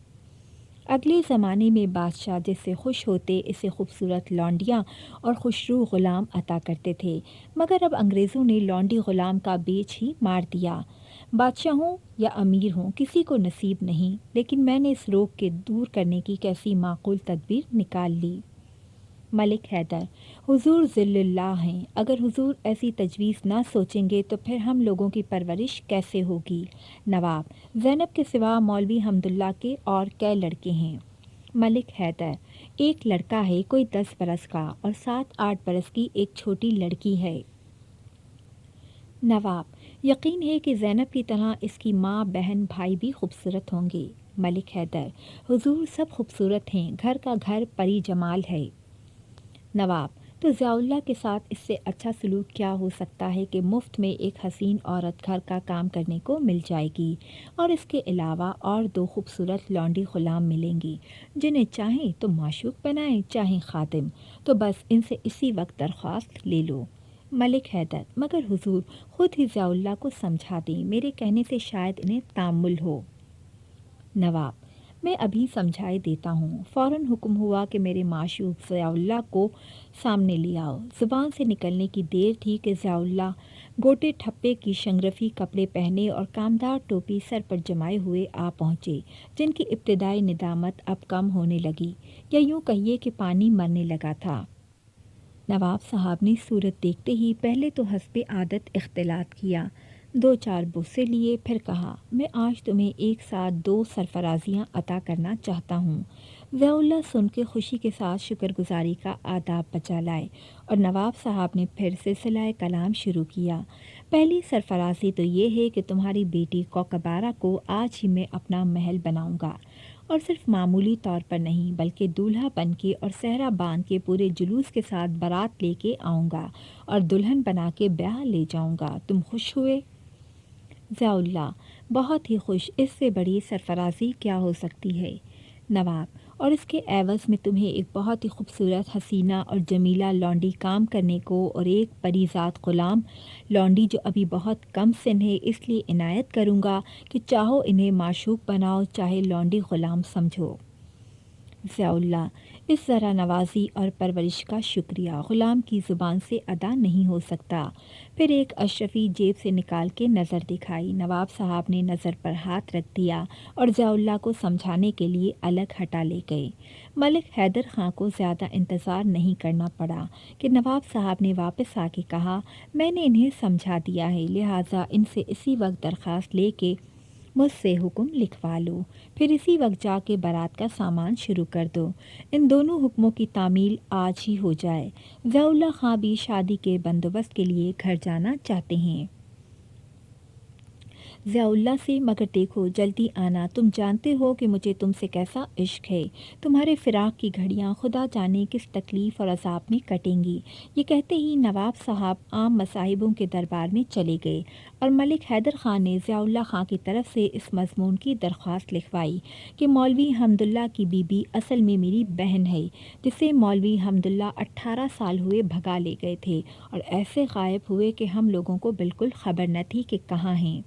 S1: اگلے زمانے میں بادشاہ جس سے خوش ہوتے اسے خوبصورت لونڈیاں اور خوشرو غلام عطا کرتے تھے، مگر اب انگریزوں نے لونڈی غلام کا بیچ ہی مار دیا۔ بادشاہ ہوں یا امیر ہوں کسی کو نصیب نہیں، لیکن میں نے اس روگ کے دور کرنے کی کیسی معقول تدبیر نکال لی۔ ملک حیدر: حضور ذل اللہ ہیں، اگر حضور ایسی تجویز نہ سوچیں گے تو پھر ہم لوگوں کی پرورش کیسے ہوگی؟ نواب: زینب کے سوا مولوی حمداللہ کے اور کئی لڑکے ہیں؟ ملک حیدر: ایک لڑکا ہے کوئی 10 برس کا، اور 7-8 برس کی ایک چھوٹی لڑکی ہے۔ نواب: یقین ہے کہ زینب کی طرح اس کی ماں، بہن، بھائی بھی خوبصورت ہوں گے۔ ملک حیدر: حضور سب خوبصورت ہیں، گھر کا گھر پری جمال ہے۔ نواب: تو ضیاء اللہ کے ساتھ اس سے اچھا سلوک کیا ہو سکتا ہے کہ مفت میں ایک حسین عورت گھر کا کام کرنے کو مل جائے گی، اور اس کے علاوہ اور 2 خوبصورت لونڈی غلام ملیں گی، جنہیں چاہیں تو معشوق بنائیں، چاہیں خادم، تو بس ان سے اسی وقت درخواست لے لو۔ ملک حیدر: مگر حضور خود ہی ضیاء اللہ کو سمجھا دیں، میرے کہنے سے شاید انہیں تامل ہو۔ نواب: میں ابھی سمجھائے دیتا ہوں۔ فوراً حکم ہوا کہ میرے معشوق ضیاء اللہ کو سامنے لے آؤ۔ زبان سے نکلنے کی دیر تھی کہ ضیاء اللہ گوٹے ٹھپے کی شنگرفی کپڑے پہنے اور کامدار ٹوپی سر پر جمائے ہوئے آ پہنچے، جن کی ابتدائی ندامت اب کم ہونے لگی، یا یوں کہیے کہ پانی مرنے لگا تھا۔ نواب صاحب نے صورت دیکھتے ہی پہلے تو حسب عادت اختلاط کیا، 2-4 بوسے لیے، پھر کہا: میں آج تمہیں ایک ساتھ 2 سرفرازیاں عطا کرنا چاہتا ہوں۔ ضیاء اللہ سن کے خوشی کے ساتھ شکر گزاری کا آداب بجا لائے، اور نواب صاحب نے پھر سلسلہ کلام شروع کیا۔ پہلی سرفرازی تو یہ ہے کہ تمہاری بیٹی کوکبارہ کو آج ہی میں اپنا محل بناؤں گا، اور صرف معمولی طور پر نہیں بلکہ دولہا بن کے اور صحرا باندھ کے پورے جلوس کے ساتھ بارات لے کے آؤں گا، اور دلہن بنا کے بیاہ لے جاؤں گا۔ تم خوش ہوئے؟ ضیاء اللہ: بہت ہی خوش، اس سے بڑی سرفرازی کیا ہو سکتی ہے؟ نواب: اور اس کے عوض میں تمہیں ایک بہت ہی خوبصورت حسینہ اور جمیلہ لونڈی کام کرنے کو، اور ایک پری ذات غلام لونڈی جو ابھی بہت کم سن ہے اس لیے عنایت کروں گا کہ چاہو انہیں معشوق بناؤ، چاہے لونڈی غلام سمجھو۔ ضیاء اللہ: اس ذرا نوازی اور پرورش کا شکریہ غلام کی زبان سے ادا نہیں ہو سکتا۔ پھر ایک اشرفی جیب سے نکال کے نظر دکھائی۔ نواب صاحب نے نظر پر ہاتھ رکھ دیا اور ضیاء اللہ کو سمجھانے کے لیے الگ ہٹا لے گئے۔ ملک حیدر خان کو زیادہ انتظار نہیں کرنا پڑا کہ نواب صاحب نے واپس آ کے کہا: میں نے انہیں سمجھا دیا ہے، لہٰذا ان سے اسی وقت درخواست لے کے مجھ سے حکم لکھوا لو، پھر اسی وقت جا کے بارات کا سامان شروع کر دو۔ ان دونوں حکموں کی تعمیل آج ہی ہو جائے۔ ضیاء اللہ خان بھی شادی کے بندوبست کے لیے گھر جانا چاہتے ہیں۔ ضیاء اللہ سے: مگر دیکھو جلدی آنا، تم جانتے ہو کہ مجھے تم سے کیسا عشق ہے، تمہارے فراق کی گھڑیاں خدا جانے کس تکلیف اور عذاب میں کٹیں گی۔ یہ کہتے ہی نواب صاحب عام مصاحبوں کے دربار میں چلے گئے، اور ملک حیدر خان نے ضیاء اللہ خان کی طرف سے اس مضمون کی درخواست لکھوائی کہ مولوی حمداللہ کی بیوی اصل میں میری بہن ہے، جسے مولوی حمداللہ 18 سال ہوئے بھگا لے گئے تھے، اور ایسے غائب ہوئے کہ ہم لوگوں کو بالکل خبر نہ تھی کہ کہاں ہیں۔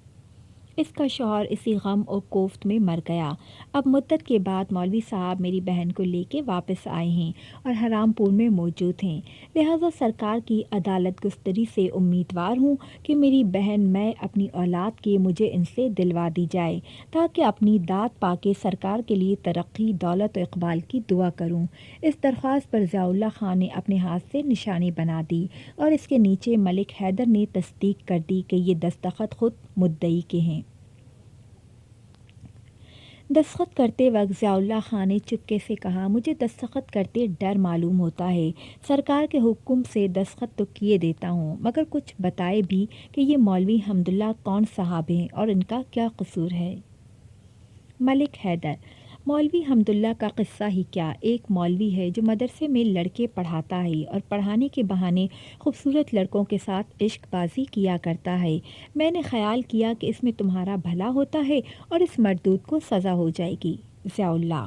S1: اس کا شوہر اسی غم اور کوفت میں مر گیا۔ اب مدت کے بعد مولوی صاحب میری بہن کو لے کے واپس آئے ہیں اور حرام پور میں موجود ہیں، لہٰذا سرکار کی عدالت گستری سے امیدوار ہوں کہ میری بہن میں اپنی اولاد کے مجھے ان سے دلوا دی جائے، تاکہ اپنی داد پا کے سرکار کے لیے ترقی، دولت و اقبال کی دعا کروں۔ اس درخواست پر ضیاء اللہ خان نے اپنے ہاتھ سے نشانی بنا دی، اور اس کے نیچے ملک حیدر نے تصدیق کر دی کہ یہ دستخط خود مدعی کے ہیں۔ دستخط کرتے وقت ضیاء اللہ خان نے چپکے سے کہا: مجھے دستخط کرتے ڈر معلوم ہوتا ہے، سرکار کے حکم سے دستخط تو کیے دیتا ہوں، مگر کچھ بتائے بھی کہ یہ مولوی حمداللہ کون صاحب ہیں اور ان کا کیا قصور ہے؟ ملک حیدر: مولوی حمداللہ کا قصہ ہی کیا، ایک مولوی ہے جو مدرسے میں لڑکے پڑھاتا ہے اور پڑھانے کے بہانے خوبصورت لڑکوں کے ساتھ عشق بازی کیا کرتا ہے۔ میں نے خیال کیا کہ اس میں تمہارا بھلا ہوتا ہے اور اس مردود کو سزا ہو جائے گی۔ ضیاء اللہ: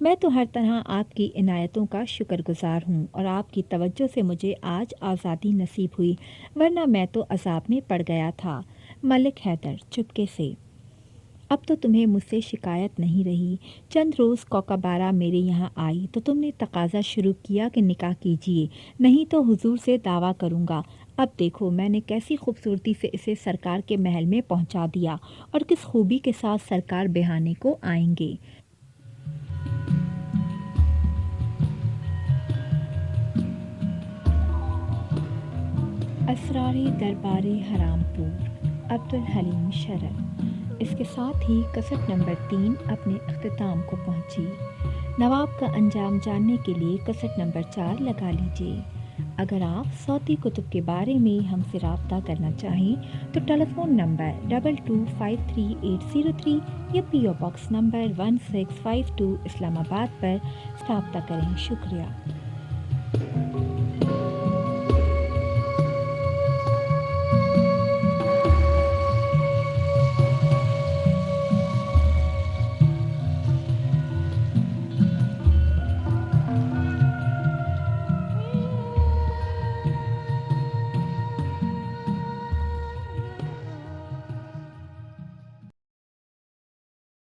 S1: میں تو ہر طرح آپ کی عنایتوں کا شکر گزار ہوں، اور آپ کی توجہ سے مجھے آج آزادی نصیب ہوئی، ورنہ میں تو عذاب میں پڑ گیا تھا۔ ملک حیدر چپکے سے: اب تو تمہیں مجھ سے شکایت نہیں رہی۔ چند روز کوکبارہ میرے یہاں آئی تو تم نے تقاضا شروع کیا کہ نکاح کیجیے، نہیں تو حضور سے دعویٰ کروں گا۔ اب دیکھو میں نے کیسی خوبصورتی سے اسے سرکار کے محل میں پہنچا دیا اور کس خوبی کے ساتھ سرکار بہانے کو آئیں گے۔ اسرار دربار حرام پور، عبدالحلیم شرر۔ اس کے ساتھ ہی کسٹ نمبر 3 اپنے اختتام کو پہنچی۔ نواب کا انجام جاننے کے لیے کسٹ نمبر 4 لگا لیجیے۔ اگر آپ صوتی کتب کے بارے میں ہم سے رابطہ کرنا چاہیں تو ٹیلی فون نمبر 22533803 یا پی او باکس نمبر 1652 اسلام آباد پر رابطہ کریں۔ شکریہ۔